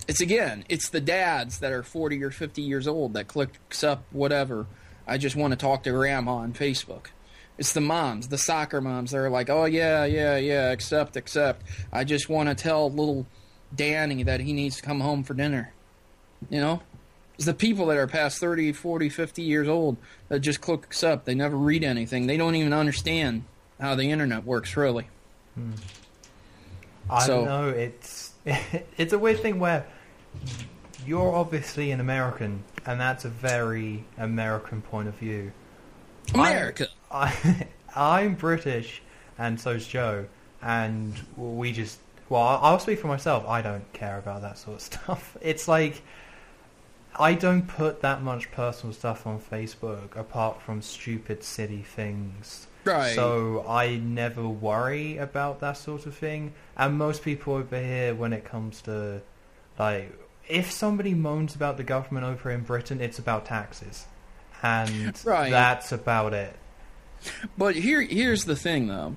It's the dads that are 40 or 50 years old that click accept whatever. I just want to talk to grandma on Facebook. It's the moms, the soccer moms that are like, oh, yeah, accept. I just want to tell little Danny that he needs to come home for dinner. You know? It's the people that are past 30, 40, 50 years old that just click accept. They never read anything. They don't even understand how the internet works, really. I don't know. It's a weird thing where you're obviously an American, and that's a very American point of view. America. I'm British, and so's Joe, and I'll speak for myself. I don't care about that sort of stuff. It's like, I don't put that much personal stuff on Facebook, apart from stupid, silly things. Right. So I never worry about that sort of thing. And most people over here, when it comes to, like, if somebody moans about the government over in Britain, it's about taxes. And that's about it. But here's the thing, though.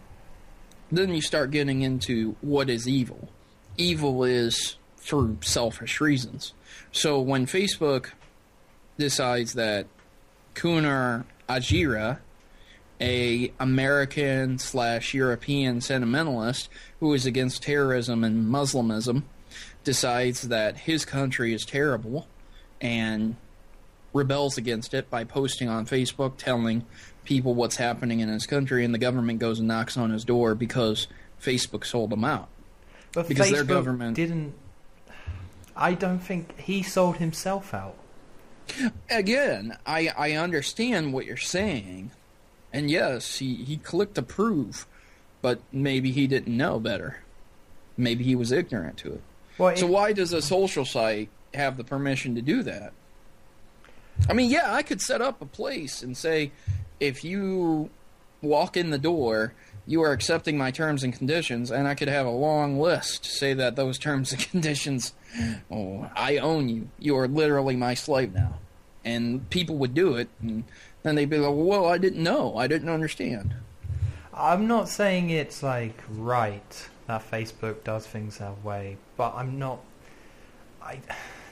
Then you start getting into what is evil. Evil is for selfish reasons. So when Facebook decides that Kunar Ajira, a American/European sentimentalist who is against terrorism and Muslimism, decides that his country is terrible and rebels against it by posting on Facebook telling people what's happening in his country, and the government goes and knocks on his door because Facebook sold him out. But because Facebook their government didn't. I don't think he sold himself out. Again, I understand what you're saying, and yes, he clicked approve, but maybe he didn't know better. Maybe he was ignorant to it. Well, so why does a social site have the permission to do that? I mean, yeah, I could set up a place and say, if you walk in the door, you are accepting my terms and conditions, and I could have a long list to say that those terms and conditions, I own you. You are literally my slave now. And people would do it, and then they'd be like, well, I didn't know. I didn't understand. I'm not saying it's, like, right that Facebook does things that way, but I'm not...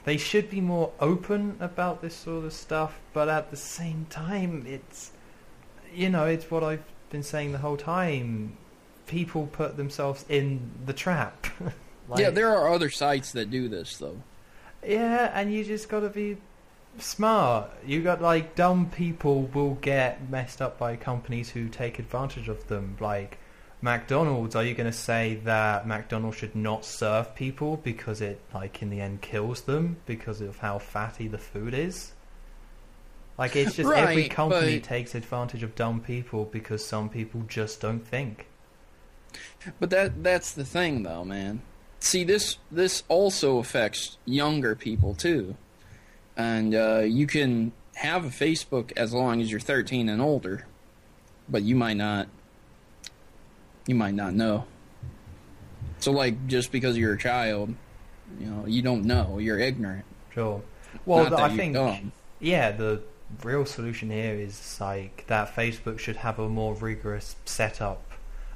They should be more open about this sort of stuff, but at the same time, it's... You know, it's what I've been saying the whole time. People put themselves in the trap. Like, yeah, there are other sites that do this, though. Yeah, and you just gotta be smart. You got, like, dumb people will get messed up by companies who take advantage of them. Like, McDonald's, are you going to say that McDonald's should not serve people because it, like, in the end kills them because of how fatty the food is? Like, it's just right, every company takes advantage of dumb people because some people just don't think. But that's the thing, though, man. See, this also affects younger people, too. And you can have a Facebook as long as you're 13 and older, but you might not know. So, like, just because you're a child, you know, you don't know. You're ignorant. Sure. Well, I think, dumb. Yeah, the real solution here is, like, that Facebook should have a more rigorous setup.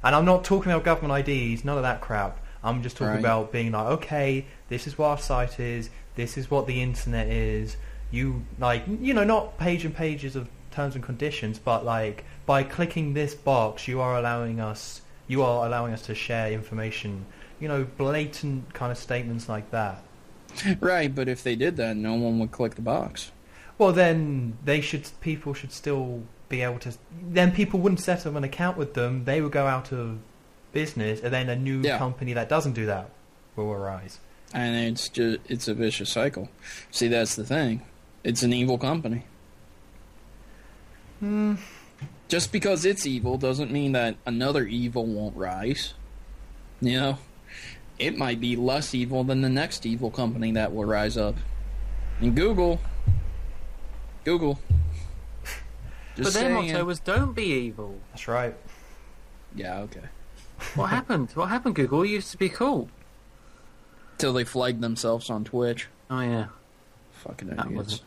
And I'm not talking about government IDs, none of that crap. I'm just talking about being like, okay, this is what our site is, this is what the internet is. You, like, you know, not page and pages of terms and conditions, but, like, by clicking this box, you are allowing us to share information. You know, blatant kind of statements like that. Right, but if they did that, no one would click the box. Well, then people should still be able to. Then people wouldn't set up an account with them. They would go out of business, and then a new company that doesn't do that will arise. And it's a vicious cycle. See, that's the thing. It's an evil company. Just because it's evil doesn't mean that another evil won't rise. You know, it might be less evil than the next evil company that will rise up. And Google. But their motto was "Don't be evil." That's right. Yeah, okay. What happened? What happened, Google? You used to be cool. Till they flagged themselves on Twitch. Oh, yeah. Fucking idiots.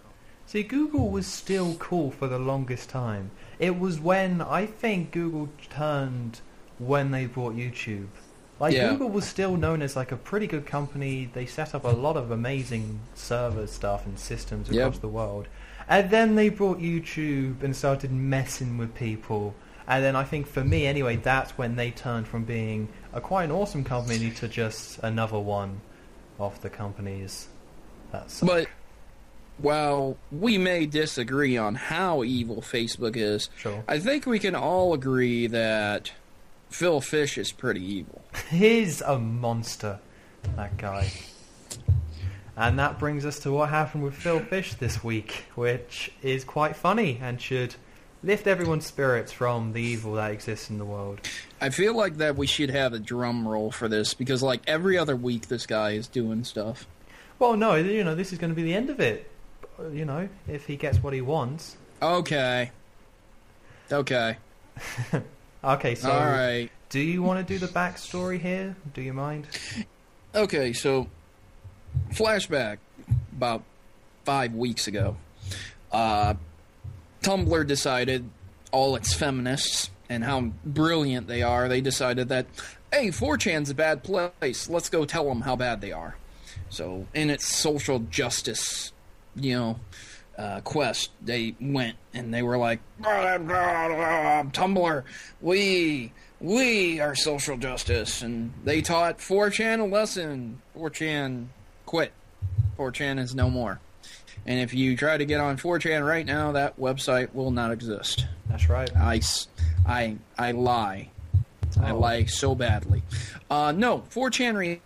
See, Google was still cool for the longest time. It was when, I think, Google turned when they bought YouTube. Like, Google was still known as, like, a pretty good company. They set up a lot of amazing server stuff and systems across the world. And then they brought YouTube and started messing with people. And then I think, for me anyway, that's when they turned from being quite an awesome company to just another one of the companies that suck. But while we may disagree on how evil Facebook is, I think we can all agree that Phil Fish is pretty evil. He's a monster, that guy. And that brings us to what happened with Phil Fish this week, which is quite funny and should lift everyone's spirits from the evil that exists in the world. I feel like that we should have a drum roll for this, because like every other week this guy is doing stuff. Well, no, you know, this is going to be the end of it. You know, if he gets what he wants. Okay. Okay, so all right. Do you want to do the backstory here? Do you mind? Okay, so flashback about 5 weeks ago. Tumblr decided, all its feminists and how brilliant they are, they decided that, hey, 4chan's a bad place. Let's go tell them how bad they are. So in its social justice, quest, they went and they were like, Tumblr, we are social justice. And they taught 4chan a lesson. 4chan quit. 4chan is no more. And if you try to get on 4chan right now, that website will not exist. That's right. I lie. Oh. I lie so badly. No, 4chan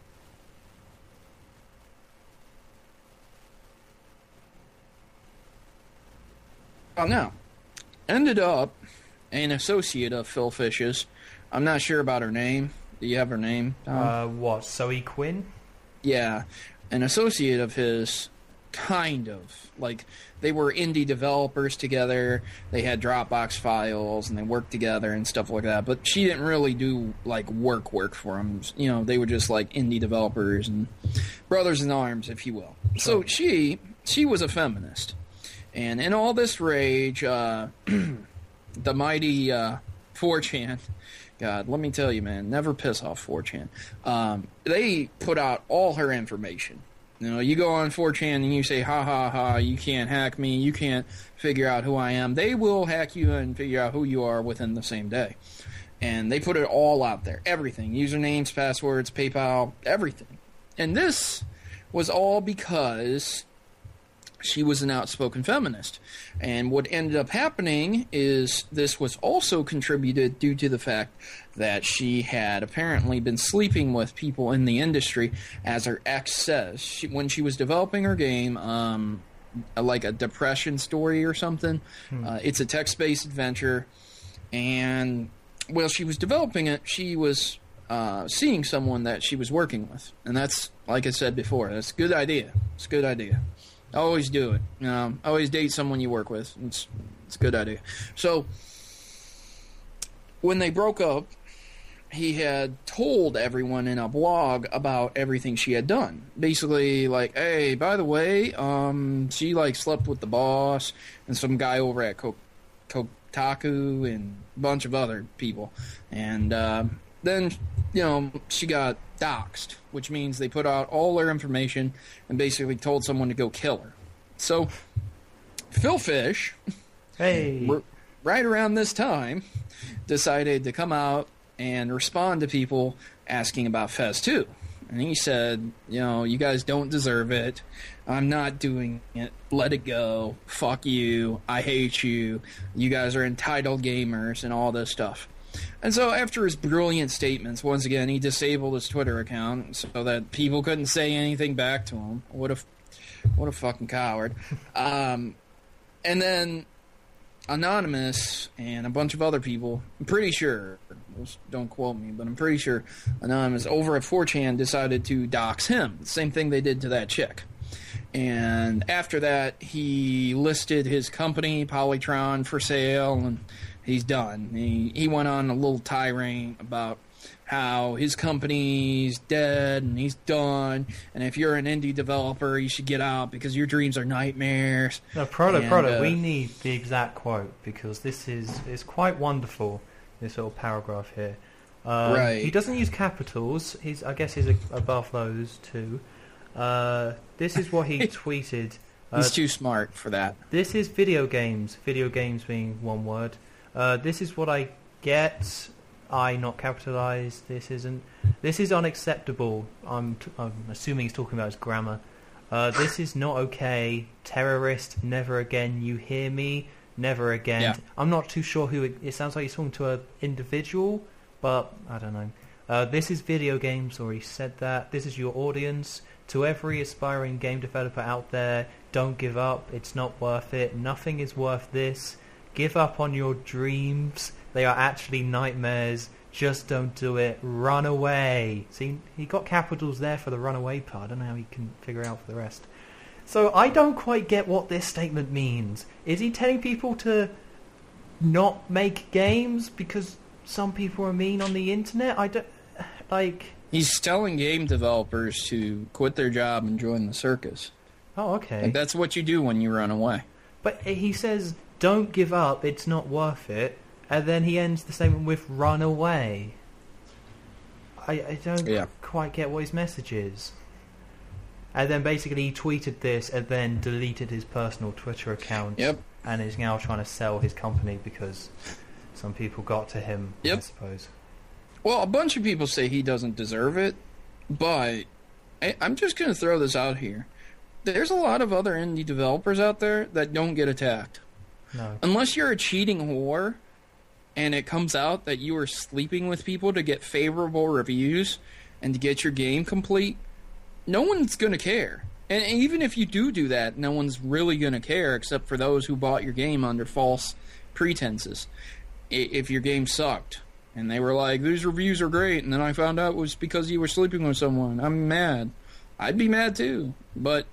now ended up an associate of Phil Fish's I'm not sure about her name. Do you have her name, Tom? What, Zoe Quinn? Yeah, an associate of his, kind of. Like, they were indie developers together, they had Dropbox files, and they worked together and stuff like that, but she didn't really do, like, work for him. You know, they were just, like, indie developers and brothers in arms, if you will. So she was a feminist. And in all this rage, the mighty 4chan... God, let me tell you, man, never piss off 4chan. They put out all her information. You know, you go on 4chan and you say, ha, ha, ha, you can't hack me, you can't figure out who I am. They will hack you and figure out who you are within the same day. And they put it all out there. Everything. Usernames, passwords, PayPal, everything. And this was all because she was an outspoken feminist. And what ended up happening is this was also contributed due to the fact that she had apparently been sleeping with people in the industry, as her ex says. When she was developing her game, like a depression story or something, it's a text-based adventure, and while she was developing it, she was seeing someone that she was working with. And that's, like I said before, that's a good idea. It's a good idea. Always do it. You know, always date someone you work with. It's a good idea. So, when they broke up, he had told everyone in a blog about everything she had done. Basically, like, hey, by the way, she, like, slept with the boss and some guy over at Kotaku and a bunch of other people. And then, you know, she got doxxed, which means they put out all their information and basically told someone to go kill her. So, Phil Fish, right around this time, decided to come out and respond to people asking about Fez 2. And he said, you know, you guys don't deserve it. I'm not doing it. Let it go. Fuck you. I hate you. You guys are entitled gamers and all this stuff. And so after his brilliant statements, once again, he disabled his Twitter account so that people couldn't say anything back to him. What a fucking coward. And then Anonymous and a bunch of other people, I'm pretty sure, don't quote me, but I'm pretty sure Anonymous over at 4chan decided to dox him. Same thing they did to that chick. And after that, he listed his company, Polytron, for sale, and he's done. He went on a little tirade about how his company's dead and he's done, and if you're an indie developer, you should get out because your dreams are nightmares. No, Proto, we need the exact quote because this is quite wonderful, this little paragraph here. Right. He doesn't use capitals. I guess he's above those too. This is what he tweeted. He's too smart for that. This is video games being one word. This is what I get. I not capitalized. This is unacceptable. I'm assuming he's talking about his grammar. This is not okay. Terrorist, never again. You hear me? Never again. Yeah. I'm not too sure who it sounds like he's talking to an individual, but I don't know. This is video games, or he said that. This is your audience. To every aspiring game developer out there, don't give up. It's not worth it. Nothing is worth this. Give up on your dreams. They are actually nightmares. Just don't do it. Run away. See, he got capitals there for the run away part. I don't know how he can figure it out for the rest. So I don't quite get what this statement means. Is he telling people to not make games because some people are mean on the internet? I don't... Like... He's telling game developers to quit their job and join the circus. Oh, okay. Like, that's what you do when you run away. But he says, don't give up, it's not worth it. And then he ends the statement with run away. I don't quite get what his message is. And then basically he tweeted this and then deleted his personal Twitter account. Yep. And is now trying to sell his company because some people got to him, I suppose. Well, a bunch of people say he doesn't deserve it, but I'm just going to throw this out here. There's a lot of other indie developers out there that don't get attacked. No. Unless you're a cheating whore and it comes out that you were sleeping with people to get favorable reviews and to get your game complete, no one's going to care. And even if you do that, no one's really going to care except for those who bought your game under false pretenses. If your game sucked, And they were like, these reviews are great, and then I found out it was because you were sleeping with someone. I'm mad. I'd be mad too. But,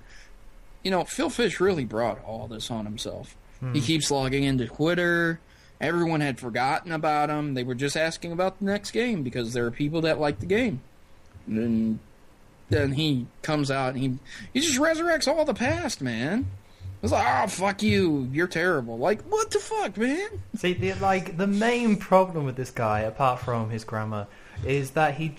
you know, Phil Fish really brought all this on himself. He keeps logging into Twitter. Everyone had forgotten about him. They were just asking about the next game because there are people that like the game. And then he comes out and he just resurrects all the past, man. It's like, oh, fuck you, you're terrible. Like, what the fuck, man? See, the main problem with this guy, apart from his grammar, is that he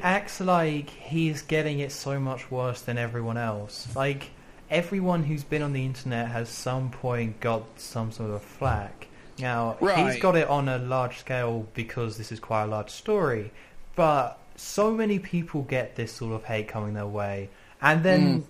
acts like he's getting it so much worse than everyone else. Like, everyone who's been on the internet has some point got some sort of flack. Now, he's got it on a large scale because this is quite a large story, but so many people get this sort of hate coming their way, and then,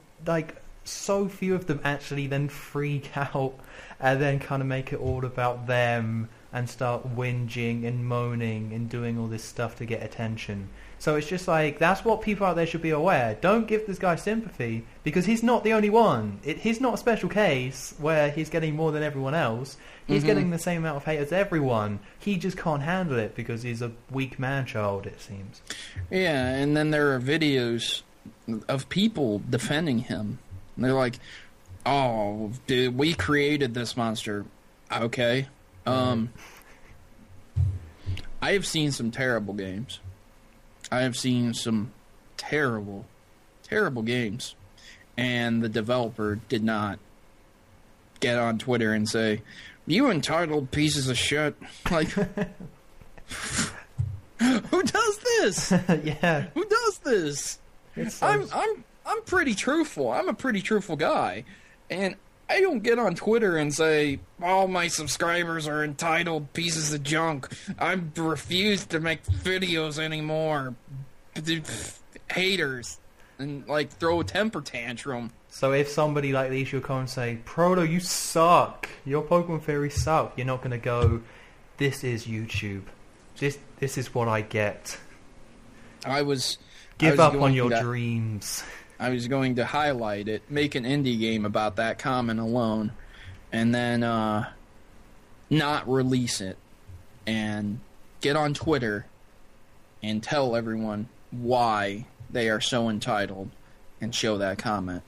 so few of them actually then freak out and then kind of make it all about them and start whinging and moaning and doing all this stuff to get attention. So it's just like, that's what people out there should be aware. Don't give this guy sympathy, because he's not the only one. He's not a special case where he's getting more than everyone else. He's getting the same amount of hate as everyone. He just can't handle it because he's a weak man-child, it seems. Yeah, and then there are videos of people defending him. And they're like, oh, dude, we created this monster. Okay. I have seen some terrible games. I have seen some terrible, terrible games. And the developer did not get on Twitter and say, you entitled pieces of shit. Like, who does this? Yeah. Who does this? I'm pretty truthful. I'm a pretty truthful guy. And I don't get on Twitter and say, all my subscribers are entitled pieces of junk. I refuse to make videos anymore. Haters. And, throw a temper tantrum. So if somebody like leaves your comment and say, Proto, you suck. Your Pokemon theories suck. You're not going to go, this is YouTube. This is what I get. Give up on your dreams. I was going to highlight it, make an indie game about that comment alone, and then not release it, and get on Twitter and tell everyone why they are so entitled, and show that comment.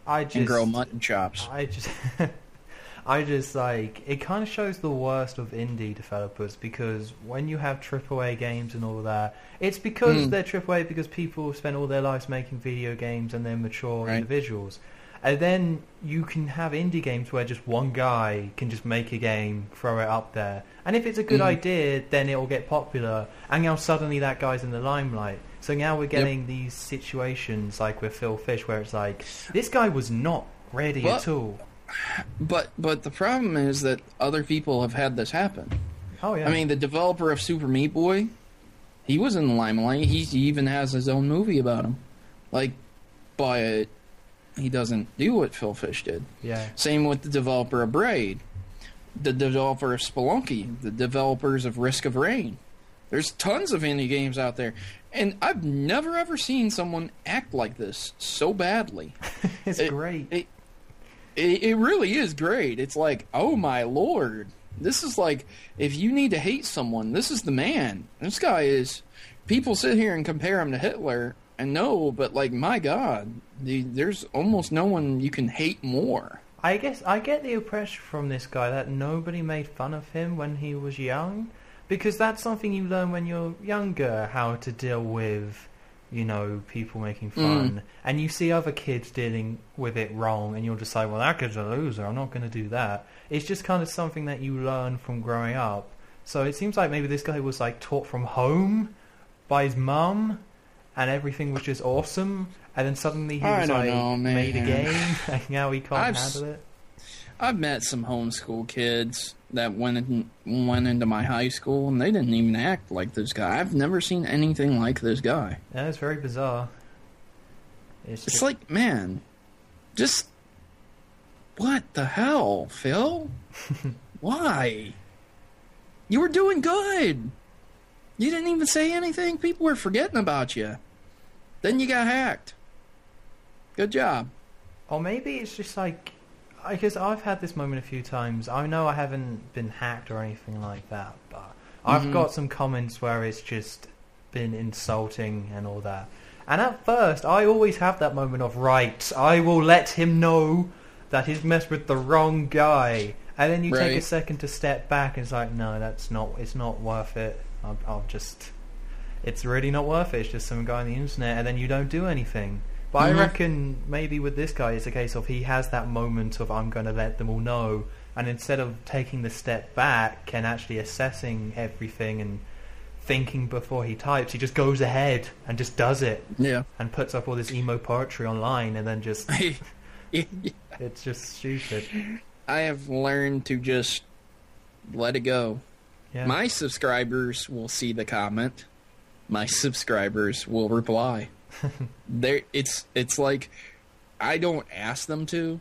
And grow mutton chops. It kind of shows the worst of indie developers, because when you have AAA games and all that, it's because they're AAA because people spend all their lives making video games and they're mature individuals. And then you can have indie games where just one guy can just make a game, throw it up there. And if it's a good idea, then it'll get popular. And now suddenly that guy's in the limelight. So now we're getting these situations like with Phil Fish where it's like, this guy was not ready at all. But the problem is that other people have had this happen. Oh, yeah. I mean, the developer of Super Meat Boy, he was in the limelight. He even has his own movie about him. But he doesn't do what Phil Fish did. Yeah. Same with the developer of Braid, the developer of Spelunky, the developers of Risk of Rain. There's tons of indie games out there. And I've never ever seen someone act like this so badly. It's great. It really is great. It's like, oh my lord. This is like, if you need to hate someone, this is the man. This guy is... People sit here and compare him to Hitler, and no, but my god, there's almost no one you can hate more. I guess I get the impression from this guy that nobody made fun of him when he was young, because that's something you learn when you're younger, how to deal with... people making fun. And you see other kids dealing with it wrong, and you'll just say, well, that kid's a loser, I'm not going to do that. It's just kind of something that you learn from growing up. So it seems like maybe this guy was taught from home by his mum, and everything was just awesome, and then suddenly he was made a game, and now he can't handle it. I've met some homeschool kids that went into my high school, and they didn't even act like this guy. I've never seen anything like this guy. Yeah, it's very bizarre. It's like, man, just... What the hell, Phil? Why? You were doing good. You didn't even say anything. People were forgetting about you. Then you got hacked. Good job. Or maybe it's just because I've had this moment a few times. I know I haven't been hacked or anything like that, but I've got some comments where it's just been insulting and all that. And at first, I always have that moment of, right, I will let him know that he's messed with the wrong guy. And then you take a second to step back and it's like, no, it's not worth it. It's really not worth it. It's just some guy on the internet and then you don't do anything. But I reckon maybe with this guy, it's a case of he has that moment of, I'm going to let them all know. And instead of taking the step back and actually assessing everything and thinking before he types, he just goes ahead and just does it. Yeah. And puts up all this emo poetry online and then just... It's just stupid. I have learned to just let it go. Yeah. My subscribers will see the comment. My subscribers will reply. It's like I don't ask them to,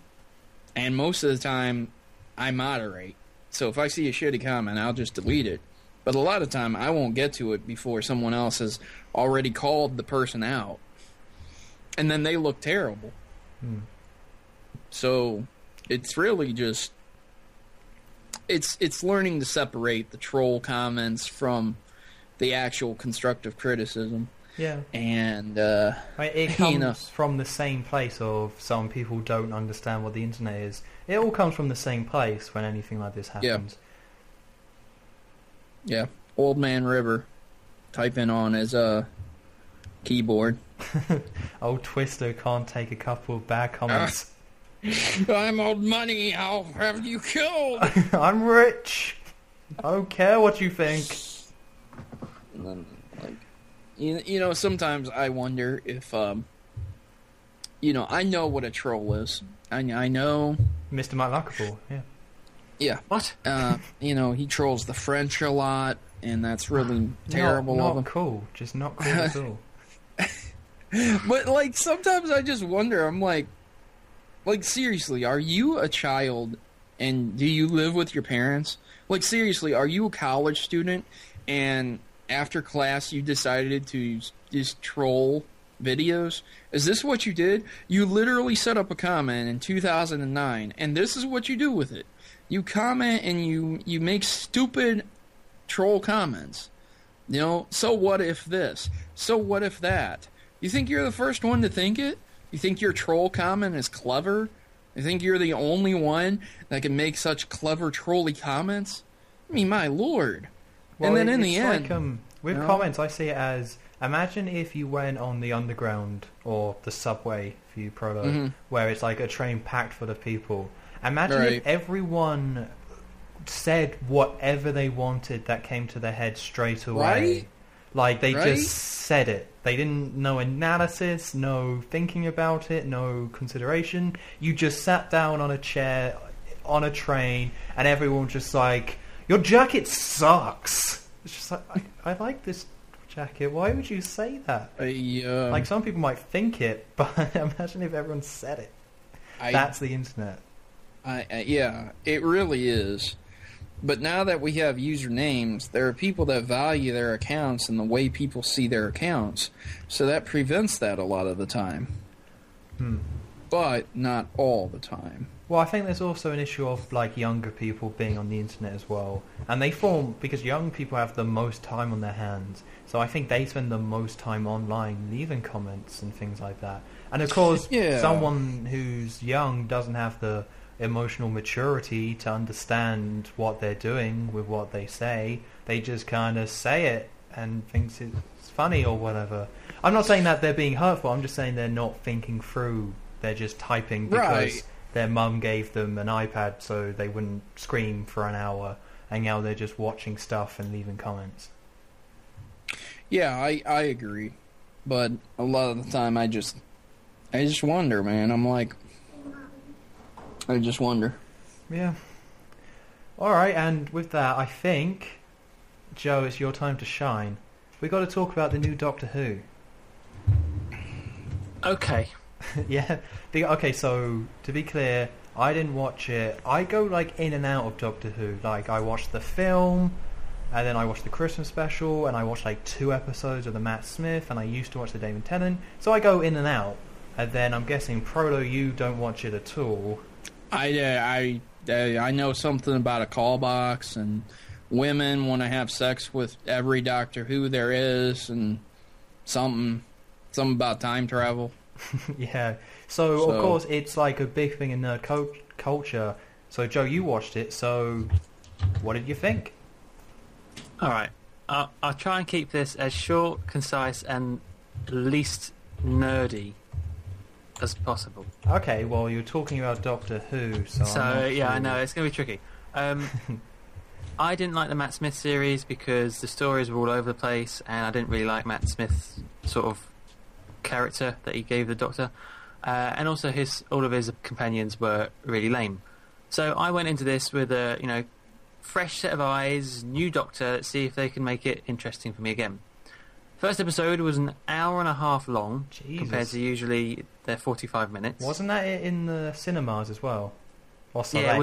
and most of the time I moderate. So if I see a shitty comment, I'll just delete it. But a lot of time I won't get to it before someone else has already called the person out, and then they look terrible. So it's really just it's learning to separate the troll comments from the actual constructive criticism. Yeah. And it comes from the same place of some people don't understand what the internet is. It all comes from the same place when anything like this happens. Yeah. Old Man River. Type in on his keyboard. Old Twister can't take a couple of bad comments. I'm old money. I'll have you killed. I'm rich. I don't care what you think. And then, like, you know, sometimes I wonder if, you know, I know what a troll is. I know. Mr. Mike Luckable, yeah. Yeah. What? You know, he trolls the French a lot, and that's really terrible of him. Not cool. Just not cool at all. But, like, sometimes I just wonder, I'm like, seriously, are you a child, and do you live with your parents? Like, seriously, are you a college student, and after class you decided to just troll videos? Is this what you did? You literally set up a comment in 2009, and this is what you do with it. You comment and you make stupid troll comments. You know, so what if this? So what if that? You think you're the first one to think it? You think your troll comment is clever? You think you're the only one that can make such clever trolly comments? I mean, my lord. Well, and then in the end... Like, with comments, I see it as, imagine if you went on the underground or the subway for you Prolo, where it's like a train packed full of people. Imagine if everyone said whatever they wanted that came to their head straight away. Right? Like, they just said it. They didn't know analysis, no thinking about it, no consideration. You just sat down on a chair, on a train, and everyone just like, your jacket sucks. It's just like, I like this jacket. Why would you say that? Like, some people might think it, but imagine if everyone said it. That's the internet. Yeah, it really is. But now that we have usernames, there are people that value their accounts and the way people see their accounts. So that prevents that a lot of the time. But not all the time. Well, I think there's also an issue of, like, younger people being on the internet as well. And they form, because young people have the most time on their hands. So I think they spend the most time online leaving comments and things like that. And of course, someone who's young doesn't have the emotional maturity to understand what they're doing with what they say. They just kind of say it and thinks it's funny or whatever. I'm not saying that they're being hurtful. I'm just saying they're not thinking through. They're just typing because their mum gave them an iPad so they wouldn't scream for an hour, and now they're just watching stuff and leaving comments. Yeah, I agree. But a lot of the time I just wonder, man. I'm like, I just wonder. Yeah. Alright, and with that, I think, Joe, it's your time to shine. We got to talk about the new Doctor Who. Okay. Yeah. Okay, so, to be clear, I didn't watch it. I go, like, in and out of Doctor Who. Like, I watched the film, and then I watched the Christmas special, and I watched, like, 2 episodes of the Matt Smith, and I used to watch the David Tennant. So I go in and out. And then I'm guessing, Prolo, you don't watch it at all. I know something about a call box and women want to have sex with every Doctor Who there is, and something about time travel. Yeah. So, of course, it's like a big thing in nerd culture. So, Joe, you watched it, so what did you think? Alright, I'll try and keep this as short, concise, and least nerdy as possible. Okay, well, you're talking about Doctor Who, so yeah, I know, it's going to be tricky. I didn't like the Matt Smith series because the stories were all over the place, and I didn't really like Matt Smith's sort of character that he gave the Doctor. And also all of his companions were really lame. So I went into this with a fresh set of eyes, new Doctor. Let's see if they can make it interesting for me again. First episode was an hour and a half long, compared to usually they're 45 minutes. Wasn't that in the cinemas as well? Or yeah, it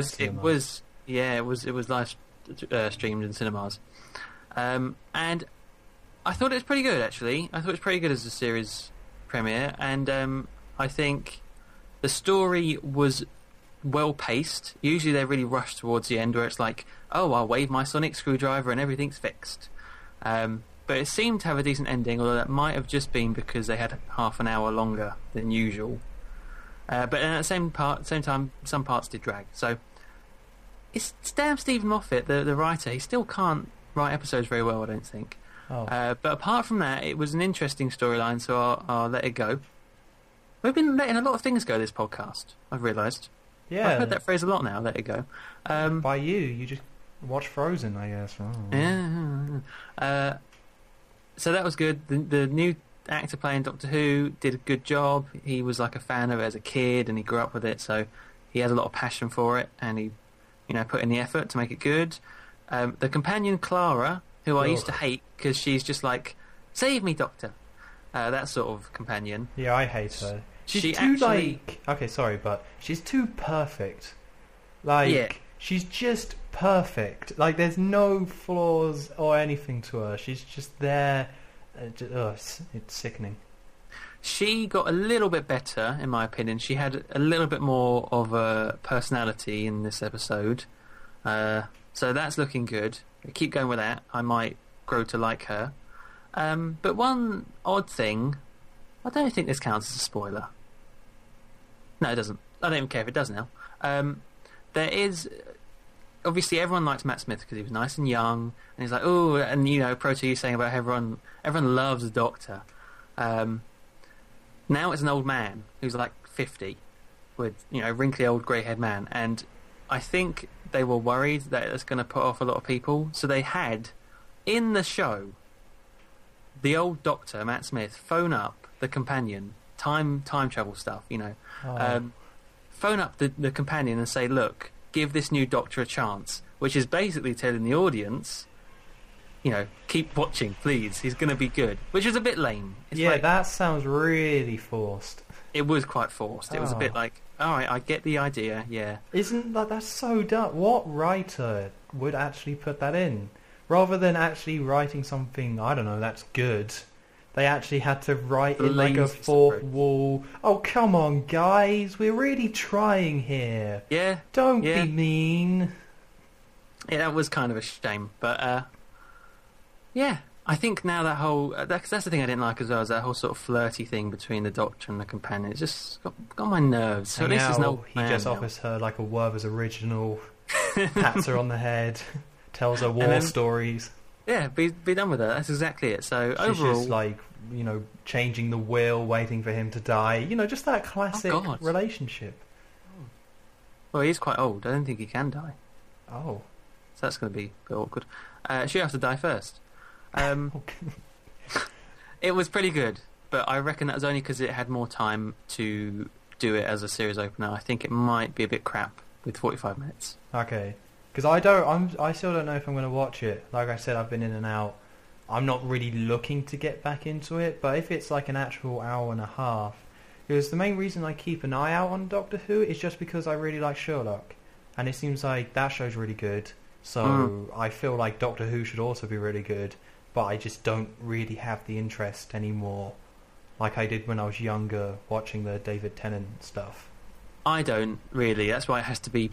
was live streamed in cinemas. And I thought it was pretty good, actually. I thought it was pretty good as a series premiere, and I think the story was well paced. Usually they really rush towards the end where it's like, oh, I'll wave my sonic screwdriver and everything's fixed. But it seemed to have a decent ending, although that might have just been because they had half an hour longer than usual. But then at the same time, some parts did drag. So it's damn Stephen Moffat, the writer. He still can't write episodes very well, I don't think. Oh. But apart from that, it was an interesting storyline, so I'll let it go. We've been letting a lot of things go this podcast, I've realised. Yeah. I've heard that phrase a lot now, let it go. By you just watch Frozen, I guess. Oh. Yeah. So that was good. The new actor playing Doctor Who did a good job. He was like a fan of it as a kid, and he grew up with it, so he had a lot of passion for it, and he put in the effort to make it good. The companion Clara, who I used to hate because she's just like, save me, Doctor. That sort of companion. Yeah, I hate her. She's too okay, sorry, but she's too perfect. She's just perfect. Like, there's no flaws or anything to her. She's just there. It's sickening. She got a little bit better, in my opinion. She had a little bit more of a personality in this episode. So that's looking good. Keep going with that. I might grow to like her. But one odd thing, I don't think this counts as a spoiler. No, it doesn't. I don't even care if it does now. There is... Obviously, everyone liked Matt Smith because he was nice and young, and he's like, oh, and Proto, you saying about everyone loves the Doctor. Now it's an old man who's like 50, with wrinkly old grey-haired man, and I think they were worried that it's going to put off a lot of people, so they had in the show the old Doctor Matt Smith phone up the companion, time travel stuff, phone up the companion and say, look, give this new Doctor a chance, which is basically telling the audience, keep watching, please. He's going to be good, which is a bit lame. It's that sounds really forced. It was quite forced. It was a bit like, all right, I get the idea, yeah. Isn't that's so dumb? What writer would actually put that in? Rather than actually writing something, I don't know, that's good, they actually had to write in like a fourth wall. Oh, come on, guys. We're really trying here. Yeah. Don't be mean. Yeah, that was kind of a shame. But, yeah, I think now that whole... that's the thing I didn't like as well, is that whole sort of flirty thing between the Doctor and the companion. It just got my nerves. So at least there's no... He just offers her like a Werther's original, pats her on the head, tells her war stories. Yeah, be done with that. That's exactly it. So she's overall, just like changing the will, waiting for him to die. Just that classic relationship. Well, he's quite old. I don't think he can die. Oh, so that's going to be a bit awkward. She has to die first. It was pretty good, but I reckon that was only because it had more time to do it as a series opener. I think it might be a bit crap with 45 minutes. Okay. Because I still don't know if I'm going to watch it. Like I said, I've been in and out. I'm not really looking to get back into it. But if it's like an actual hour and a half, because the main reason I keep an eye out on Doctor Who is just because I really like Sherlock, and it seems like that show's really good. So I feel like Doctor Who should also be really good. But I just don't really have the interest anymore, like I did when I was younger, watching the David Tennant stuff. I don't really. That's why it has to be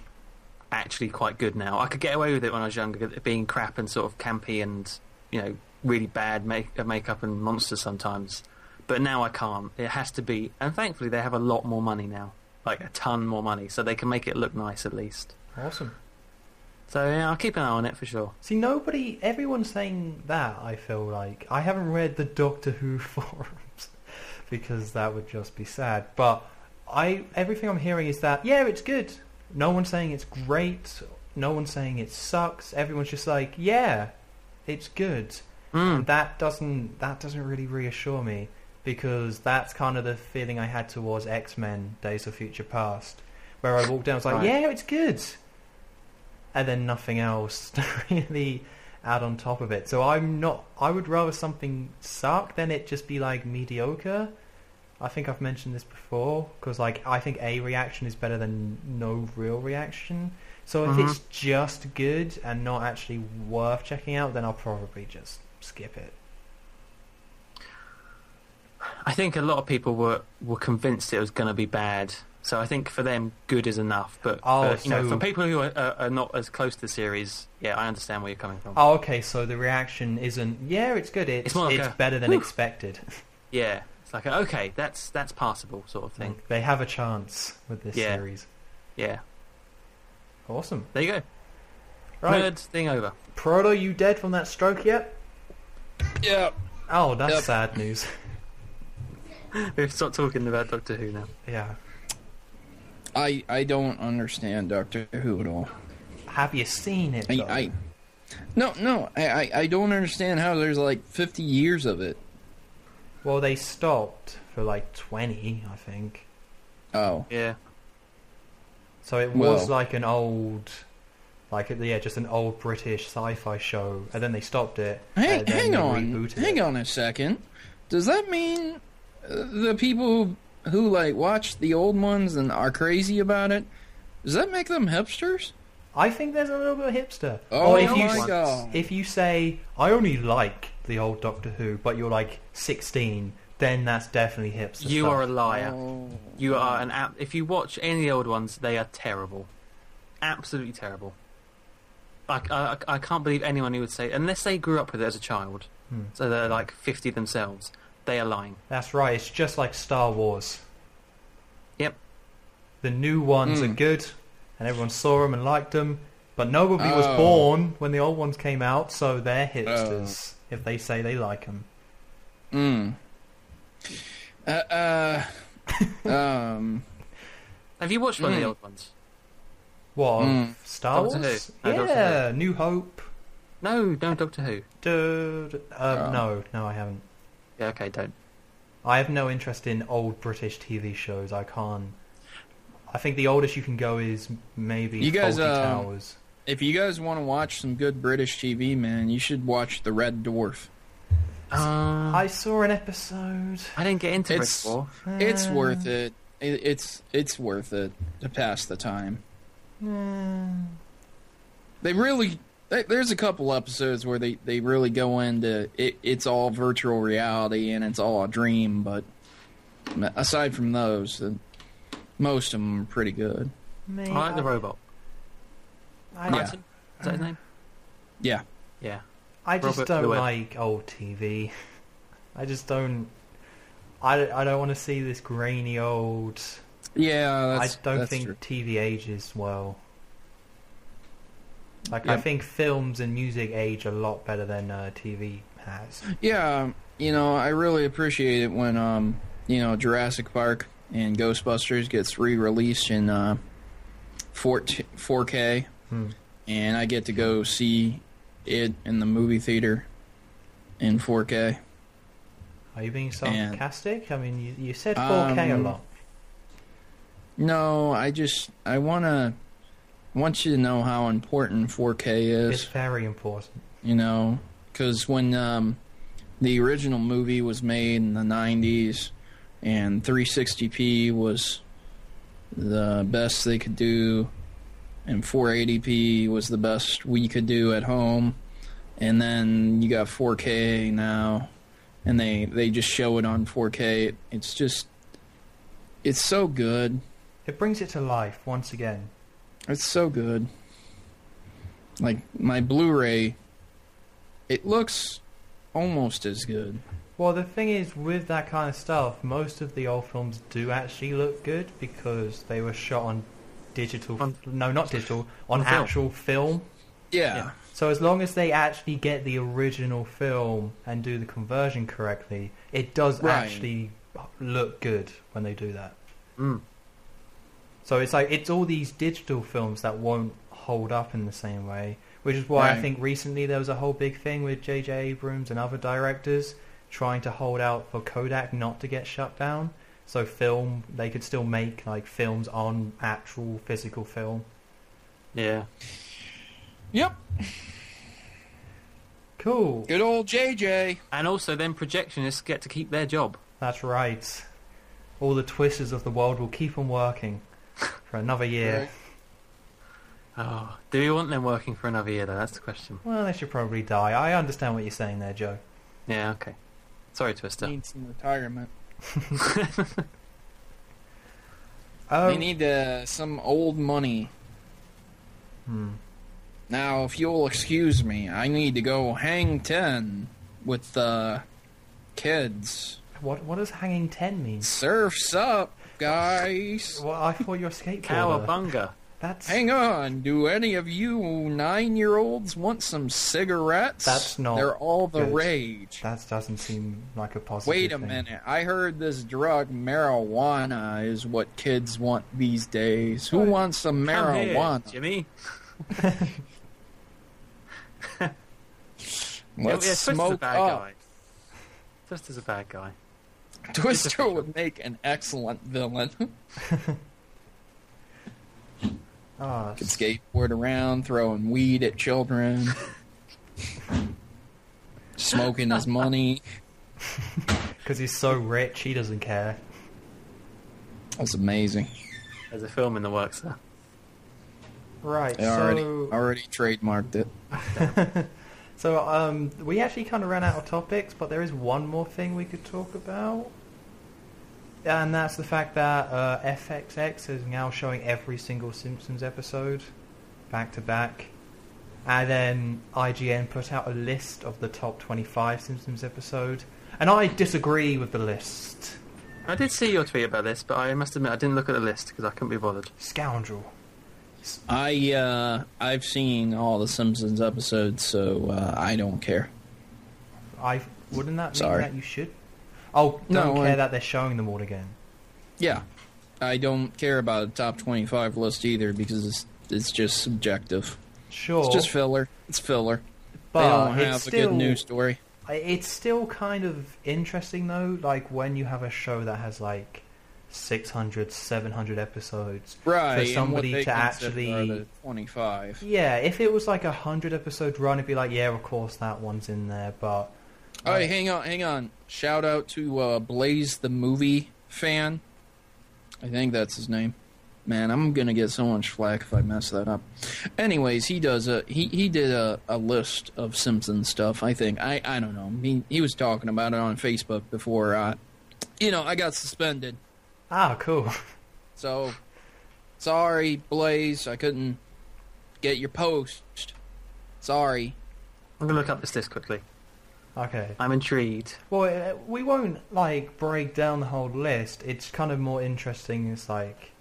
actually quite good now. I could get away with it when I was younger, it being crap and sort of campy and, you know, really bad makeup and monsters sometimes. But now I can't. It has to be, and thankfully they have a lot more money now, like a ton more money, so they can make it look nice at least. Awesome. So yeah, I'll keep an eye on it for sure. See, everyone's saying that, I feel like. I haven't read the Doctor Who forums, because that would just be sad. But everything I'm hearing is that, yeah, it's good. No one's saying it's great. No one's saying it sucks. Everyone's just like, yeah, it's good. And that doesn't really reassure me, because that's kind of the feeling I had towards X-Men Days of Future Past, where I walked down, I was like, yeah, it's good. And then nothing else to really add on top of it. So I would rather something suck than it just be like mediocre. I think I've mentioned this before, because like I think a reaction is better than no real reaction. So if it's just good and not actually worth checking out, then I'll probably just skip it. I think a lot of people were convinced it was going to be bad. So I think for them, good is enough. But for people who are not as close to the series, yeah, I understand where you're coming from. Oh, okay. So the reaction isn't, yeah, it's good. It's more like better than expected. Yeah, it's like okay, that's passable sort of thing. They have a chance with this series. Yeah. Awesome. There you go. Right. Nerd thing over. Proto, you dead from that stroke yet? Yeah. Oh, that's sad news. We've stopped talking about Doctor Who now. Yeah. I don't understand Doctor Who at all. Have you seen it, though? No, I don't understand how there's like 50 years of it. Well, they stopped for like 20, I think. Oh. Yeah. So it was like an old, just an old British sci-fi show, and then they stopped it. Hang on a second. Does that mean the people who like watch the old ones and are crazy about it, does that make them hipsters? I think there's a little bit of hipster. Oh, my God. If you say, I only like the old Doctor Who, but you're like 16, then that's definitely hipster. You stuff. are a liar. Oh. You are an if you watch any of the old ones, they are terrible. Absolutely terrible. I can't believe anyone who would say, unless they grew up with it as a child, so they're like 50 themselves, they are lying. That's right, it's just like Star Wars. Yep. The new ones are good, and everyone saw them and liked them, but nobody was born when the old ones came out, so they're hipsters if they say they like them. Have you watched one of the old ones? What? Star Doctor Wars? Who. Yeah, New Hope. No, Doctor Who. No, I haven't. Yeah, okay, don't. I have no interest in old British TV shows. I can't. I think the oldest you can go is maybe Fawlty Towers. If you guys want to watch some good British TV, man, you should watch The Red Dwarf. I saw an episode. I didn't get into it before. It's worth it. It's worth it to pass the time. They really... There's a couple episodes where they really go into it's all virtual reality and it's all a dream, but aside from those, most of them are pretty good. I like the robot. Martin? Is that his name? Yeah. Yeah. I just don't like old TV. I just don't... I don't want to see this grainy old... Yeah, I don't think true. TV ages well. Like, Yep. I think films and music age a lot better than TV has. Yeah, I really appreciate it when, Jurassic Park and Ghostbusters gets re-released in 4K, and I get to go see it in the movie theater in 4K. Are you being sarcastic? I mean, you said 4K a lot. No, I want you to know how important 4K is. It's very important. Because when the original movie was made in the 90s and 360p was the best they could do and 480p was the best we could do at home, and then you got 4K now and they just show it on 4K. It's so good. It brings it to life once again. It's so good. Like, my Blu-ray, it looks almost as good. Well, the thing is, with that kind of stuff, most of the old films do actually look good because they were shot on digital... no, not digital. On actual film. Yeah. So as long as they actually get the original film and do the conversion correctly, it does actually look good when they do that. Mm. So it's like, it's all these digital films that won't hold up in the same way, which is why I think recently there was a whole big thing with J.J. Abrams and other directors trying to hold out for Kodak not to get shut down. So they could still make like films on actual physical film. Yeah. Yep. Cool. Good old JJ. And also then projectionists get to keep their job. That's right. All the twisters of the world will keep on working for another year. Right. Oh, do we want them working for another year though? That's the question. Well, they should probably die. I understand what you're saying there, Joe. Yeah, okay. Sorry, Twister. Need some retirement. Oh. They need some old money. Now, if you'll excuse me, I need to go hang 10 with the kids. What does hanging 10 mean? Surf's up, guys. Well, I thought you're a skateboarder. Cowabunga. That's... Hang on, do any of you 9-year-olds want some cigarettes? That's not They're all the good. rage. That doesn't seem like a positive Wait a thing. minute, I heard this drug, marijuana, is what kids want these days. Who wants some Come here, marijuana? Jimmy. Let's Twister's smoke a bad up. guy. Twister's a bad guy. Twister would make an excellent villain. Oh, Could skateboard around, throwing weed at children, smoking his money. because he's so rich, he doesn't care. That's amazing. There's a film in the works there. Right, They already trademarked it. So, we actually kind of ran out of topics, but there is one more thing we could talk about. And that's the fact that FXX is now showing every single Simpsons episode, back to back. And then IGN put out a list of the top 25 Simpsons episode. And I disagree with the list. I did see your tweet about this, but I must admit I didn't look at the list because I couldn't be bothered. Scoundrel. I've seen all the Simpsons episodes, so I don't care. Wouldn't that mean Sorry. that you should? Oh, don't No, care that they're showing them all again. Yeah, I don't care about a top 25 list either because it's just subjective. Sure. It's just filler. It's filler. But they don't it's have a good still- news story. It's still kind of interesting though, like when you have a show that has like 600, 700 episodes. Right, For somebody and what they to consider actually... are the 25. Yeah, if it was like a 100 episode run, it'd be like, yeah, of course that one's in there, but... All right, hang on. Shout out to Blaze the movie fan. I think that's his name. Man, I'm gonna get so much flack if I mess that up. Anyways, he does he did a list of Simpsons stuff. I think I don't know. He was talking about it on Facebook before. I got suspended. Ah, cool. So sorry, Blaze. I couldn't get your post. Sorry. I'm going to look up this list quickly. Okay. I'm intrigued. Well, we won't, like, break down the whole list. It's kind of more interesting. It's like,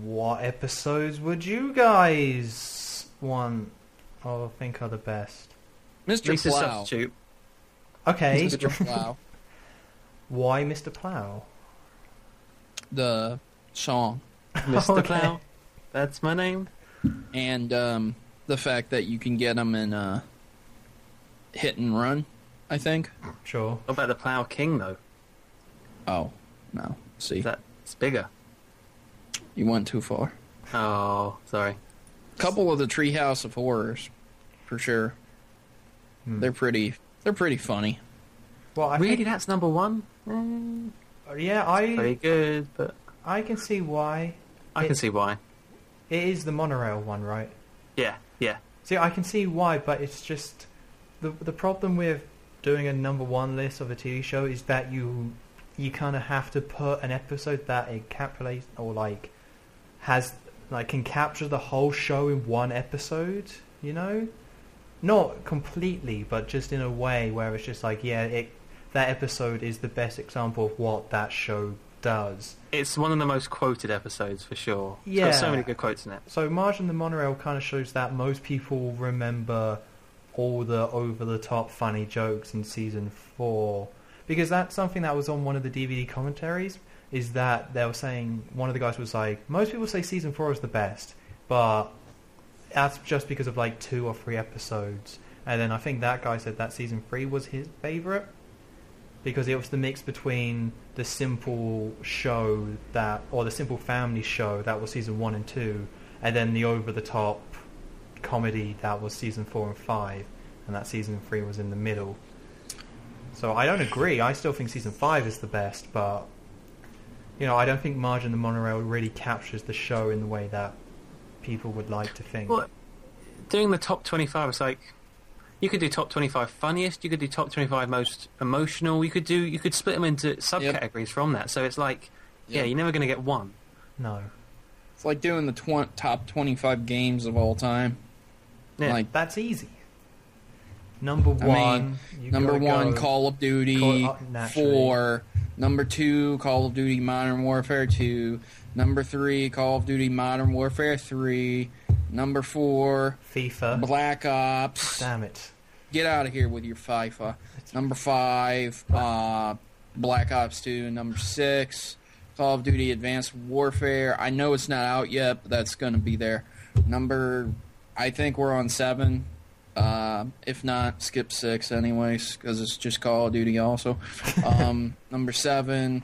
what episodes would you guys want or think are the best? Mr. Lisa Plow. Substitute. Okay. Mr. Plow. Why Mr. Plow? The song. Mr. Okay. Plow. That's my name. And the fact that you can get them in hit and run, I think. Sure. What about the Plow King, though? Oh, no. See, That's bigger. you went too far. Oh, sorry. Couple of the Treehouse of Horrors, for sure. They're pretty funny. Well, I Really, think, that's number one? yeah, Very good, but I can see why. I can see why. It is the monorail one, right? Yeah. See, I can see why, but it's just the problem with doing a number one list of a TV show is that you kind of have to put an episode that encapsulates or like has like can capture the whole show in one episode, you know? Not completely, but just in a way where it's just like, that episode is the best example of what that show does. It's one of the most quoted episodes for sure. Yeah. It's got so many good quotes in it. So Marge and the Monorail kind of shows that most people remember all the over-the-top funny jokes in Season 4. Because that's something that was on one of the DVD commentaries, is that they were saying, one of the guys was like, most people say Season 4 is the best, but that's just because of like 2 or 3 episodes. And then I think that guy said that Season 3 was his favourite, because it was the mix between the simple show or the simple family show that was Season 1 and 2, and then the over-the-top comedy that was Season 4 and 5, and that Season 3 was in the middle. So I don't agree. I still think Season 5 is the best, but I don't think Marge and the Monorail really captures the show in the way that people would like to think. Well, doing the top 25 is like, you could do top 25 funniest, you could do top 25 most emotional, you could split them into subcategories from that. So it's like, you're never going to get one. No. It's like doing the top 25 games of all time. Yeah. Like, that's easy. Number one, Call of Duty 4. Number 2, Call of Duty Modern Warfare 2. Number 3, Call of Duty Modern Warfare 3. Number 4, FIFA. Black Ops. Damn it. Get out of here with your FIFA. Number 5, Black Ops 2. Number 6, Call of Duty Advanced Warfare. I know it's not out yet, but that's going to be there. I think we're on 7. If not, skip 6 anyways, because it's just Call of Duty also. Number 7,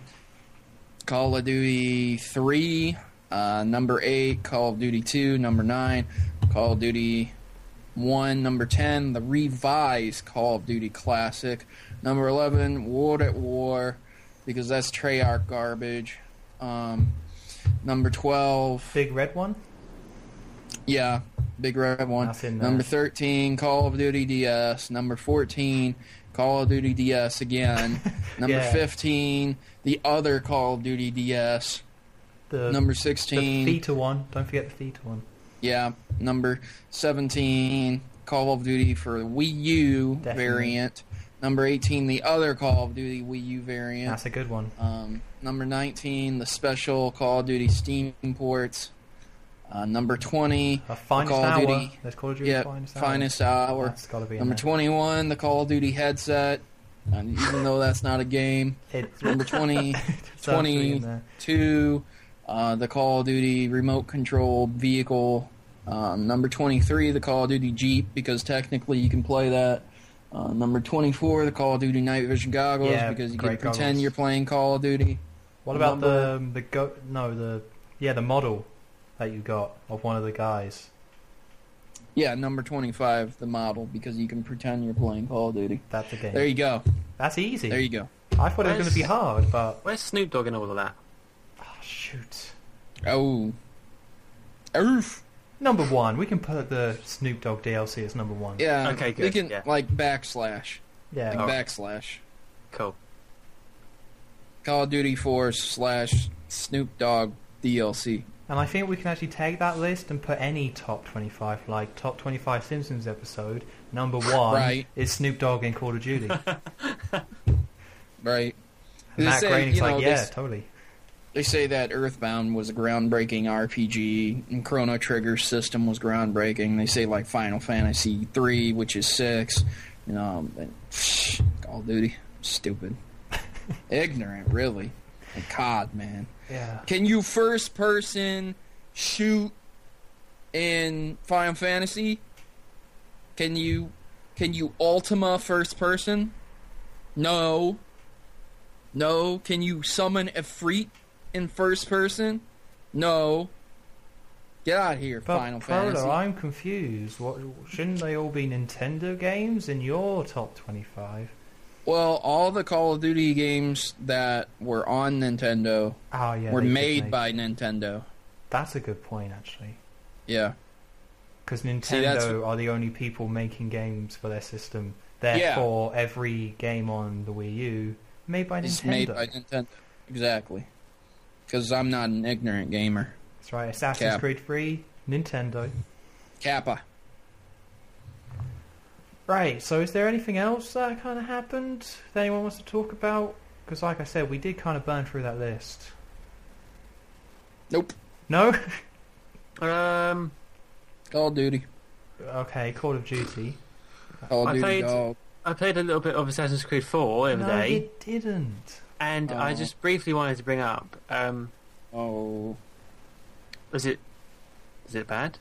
Call of Duty 3. Number 8, Call of Duty 2. Number 9, Call of Duty 1. Number 10, the revised Call of Duty Classic. Number 11, World at War, because that's Treyarch garbage. Number 12... Big red one? Yeah, big red one. That's in there. Number 13, Call of Duty DS. Number 14, Call of Duty DS again. Number 15, the other Call of Duty DS. Number 16... The Theta one. Don't forget the Theta one. Yeah. Number 17, Call of Duty for the Wii U variant. Number 18, the other Call of Duty Wii U variant. That's a good one. Number 19, the special Call of Duty Steam ports. Number 20, Finest Call of Hour. Duty. There's Call of Duty Finest Hour. That's gotta be Number 21, the Call of Duty headset. Even though that's not a game. Number 22, the Call of Duty remote controlled vehicle. Number 23, the Call of Duty Jeep, because technically you can play that. Number 24, the Call of Duty night vision goggles, because you can pretend you're playing Call of Duty. What about the model that you got of one of the guys? Yeah, number 25, the model, because you can pretend you're playing Call of Duty. That's a game. There you go. That's easy. There you go. I thought it was going to be hard, but... Where's Snoop Dogg in all of that? Oh, shoot. Oh. Oof. Number 1. We can put the Snoop Dogg DLC as number 1. Yeah. Okay, good. We can, yeah. like, backslash. Yeah. Like, backslash. Cool. Call of Duty 4 / Snoop Dogg DLC. And I think we can actually take that list and put any top 25, like top 25 Simpsons episode. Number 1 is Snoop Dogg in Call of Duty. Right. And Matt Groening's like, totally. They say that Earthbound was a groundbreaking RPG, and Chrono Trigger's system was groundbreaking. They say, like, Final Fantasy 3, which is 6. Call of Duty. Stupid. Ignorant, really. Like, COD, man. Yeah. Can you first person shoot in Final Fantasy? Can you Ultima first person? No. No. Can you summon Efreet in first person? No. Get out of here, But Final Frollo, Fantasy. I'm confused. Shouldn't they all be Nintendo games in your top 25? Well, all the Call of Duty games that were on Nintendo were made by Nintendo. That's a good point, actually. Yeah. Because Nintendo are the only people making games for their system. Therefore, every game on the Wii U made by Nintendo. It's made by Nintendo. Exactly. Because I'm not an ignorant gamer. That's right, Assassin's Creed 3, Nintendo. Kappa. Right, so is there anything else that kind of happened that anyone wants to talk about? Because like I said, we did kind of burn through that list. Nope. No? Call of Duty. Okay, Call of Duty. Call of Duty Dog. I played a little bit of Assassin's Creed 4 the other day. No, you didn't. And I just briefly wanted to bring up... Was it bad?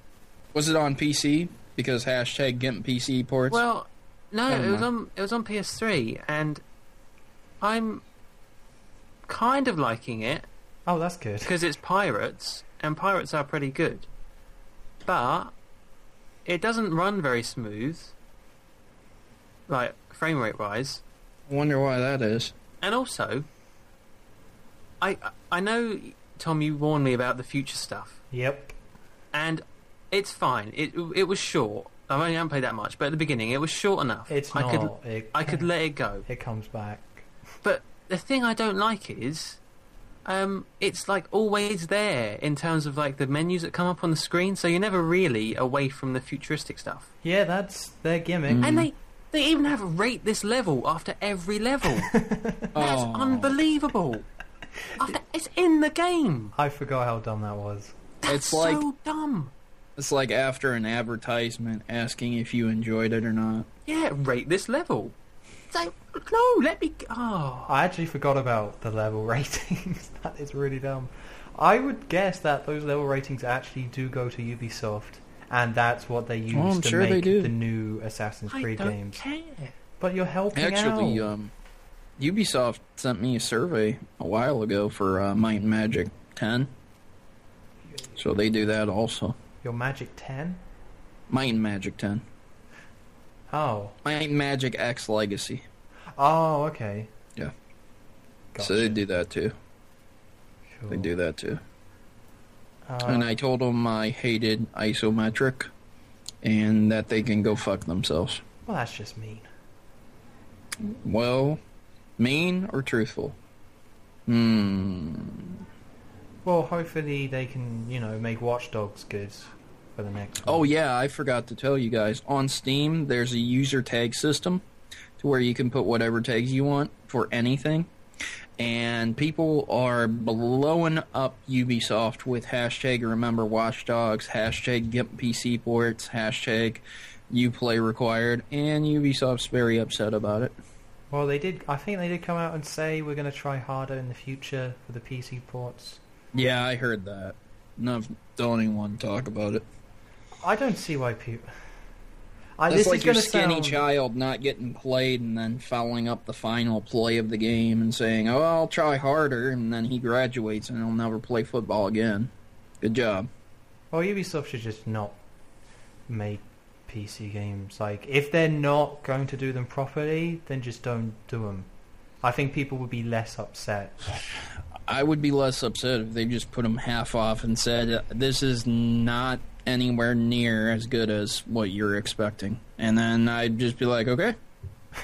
Was it on PC? Because hashtag GIMP PC ports? Well, no, it was on PS3, and I'm kind of liking it. Oh, that's good. Because it's pirates, and pirates are pretty good. But it doesn't run very smooth, like frame rate wise. I wonder why that is. And also, I know, Tom, you warned me about the future stuff. Yep. And it's fine. It was short. I only haven't played that much, but at the beginning it was short enough. It's I not. could let it go. It comes back. But the thing I don't like is, it's like always there in terms of like the menus that come up on the screen, so you're never really away from the futuristic stuff. Yeah, that's their gimmick. And they even have a rate this level after every level. That's unbelievable. It's in the game. I forgot how dumb that was. That's so dumb. It's like after an advertisement asking if you enjoyed it or not. Yeah, rate this level. It's like, no, let me... Oh. I actually forgot about the level ratings. That is really dumb. I would guess that those level ratings actually do go to Ubisoft, and that's what they use to make the new Assassin's Creed games. I don't care. But you're helping out. Actually, Ubisoft sent me a survey a while ago for Might and Magic 10. So they do that also. Your Magic 10? Might and Magic 10. Oh. Might and Magic X Legacy. Oh, okay. Yeah. Gotcha. So they do that too. Cool. They do that too. And I told them I hated isometric and that they can go fuck themselves. Well, that's just mean. Well, mean or truthful? Well, hopefully they can, make Watch Dogs good for the next one. Oh yeah, I forgot to tell you guys. On Steam, there's a user tag system to where you can put whatever tags you want for anything. And people are blowing up Ubisoft with hashtag Remember Watch Dogs, hashtag GIMP PC ports, hashtag Uplay required, and Ubisoft's very upset about it. Well, I think they did come out and say we're going to try harder in the future for the PC ports. Yeah, I heard that. Don't even want to talk about it. I don't see why people... That's like your skinny child not getting played and then following up the final play of the game and saying, oh, I'll try harder, and then he graduates and he'll never play football again. Good job. Well, Ubisoft should just not make PC games. Like, if they're not going to do them properly, then just don't do them. I think people would be less upset. I would be less upset if they just put them half off and said, this is not anywhere near as good as what you're expecting. And then I'd just be like, okay.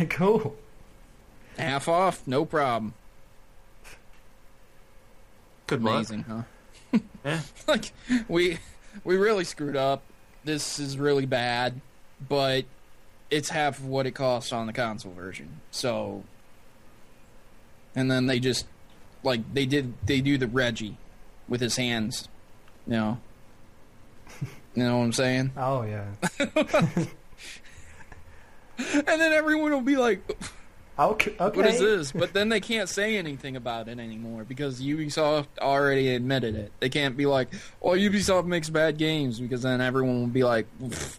Cool. Half off, no problem. Good Amazing, luck. huh? Yeah. Like, we really screwed up. This is really bad, but it's half of what it costs on the console version. So, and then they just, like, they do the Reggie with his hands, you know. You know what I'm saying? Oh, yeah. And then everyone will be like, okay. what is this? But then they can't say anything about it anymore because Ubisoft already admitted it. They can't be like, oh, Ubisoft makes bad games, because then everyone will be like,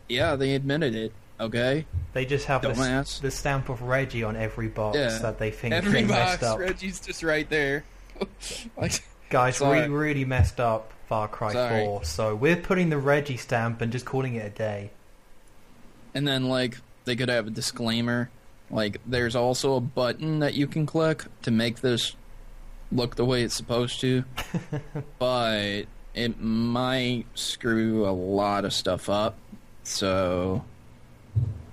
yeah, they admitted it, okay? They just have the stamp of Reggie on every box that they think every box, messed up. Reggie's just right there. Like, guys, we really messed up Far Cry 4, so we're putting the Reggie stamp and just calling it a day. And then, like, they could have a disclaimer. Like, there's also a button that you can click to make this look the way it's supposed to. But it might screw a lot of stuff up. So...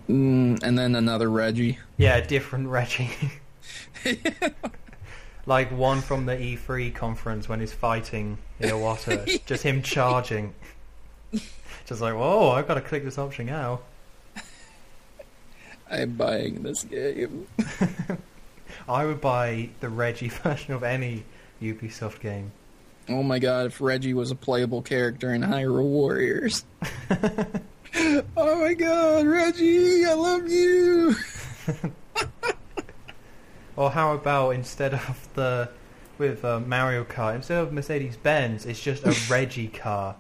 and then another Reggie. Yeah, different Reggie. Like one from the E3 conference when he's fighting Iwata. Just him charging. Just like, whoa, I've got to click this option now. I'm buying this game. I would buy the Reggie version of any Ubisoft game. Oh my god, if Reggie was a playable character in Hyrule Warriors. Oh my god, Reggie, I love you! Or how about instead of with Mario Kart, instead of Mercedes-Benz, it's just a Reggie car.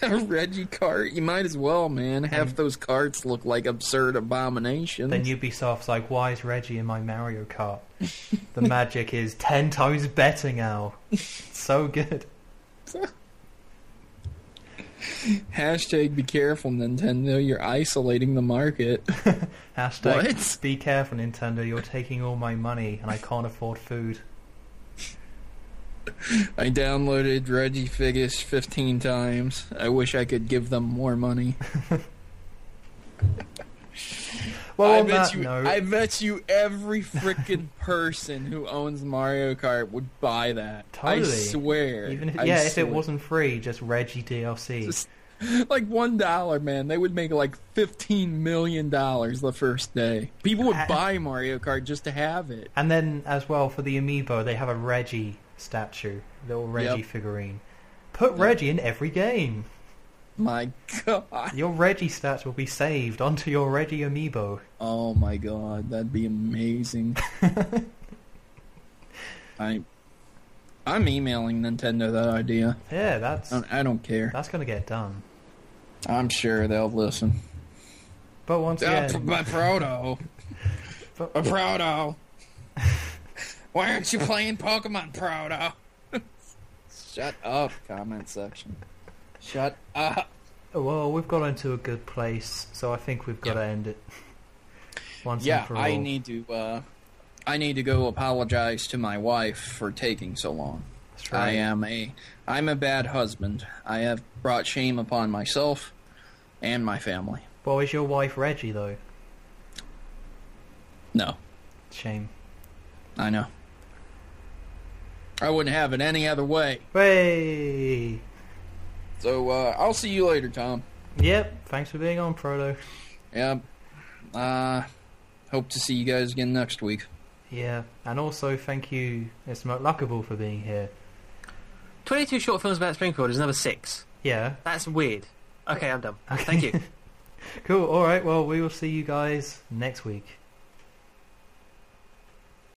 A Reggie cart? You might as well, man. Half those carts look like absurd abominations. Then Ubisoft's like, why is Reggie in my Mario Kart? The magic is 10 times better now. So good. Hashtag be careful, Nintendo. You're isolating the market. Hashtag what? Be careful, Nintendo. You're taking all my money and I can't afford food. I downloaded Regifigus 15 times. I wish I could give them more money. Well, I bet you every freaking person who owns Mario Kart would buy that. Totally. I swear. Even if it wasn't free, just Reggie DLC. Just, like $1, man. They would make like $15 million the first day. People would buy Mario Kart just to have it. And then, as well, for the Amiibo, they have a Reggie statue. Little Reggie figurine. Put Reggie in every game. My god. Your Reggie stats will be saved onto your Reggie Amiibo. Oh my god, that'd be amazing. I'm emailing Nintendo that idea. Yeah, I don't care. That's gonna get done. I'm sure they'll listen. But once again... But Proto. Proto. Why aren't you playing Pokemon, Proto? Shut up, comment section. Shut up. Well, we've got into a good place, so I think we've got to end it. Once and for all. I need to go apologize to my wife for taking so long. That's right. I'm a bad husband. I have brought shame upon myself and my family. Well, is your wife Reggie, though? No. Shame. I know. I wouldn't have it any other way. Hey! So, I'll see you later, Tom. Yep, thanks for being on, Proto. Yep. Hope to see you guys again next week. Yeah, and also thank you, Mr. McLuckable, for being here. 22 short films about Springfield is another 6. Yeah. That's weird. Okay, I'm done. Okay. Thank you. Cool, alright, well, we will see you guys next week.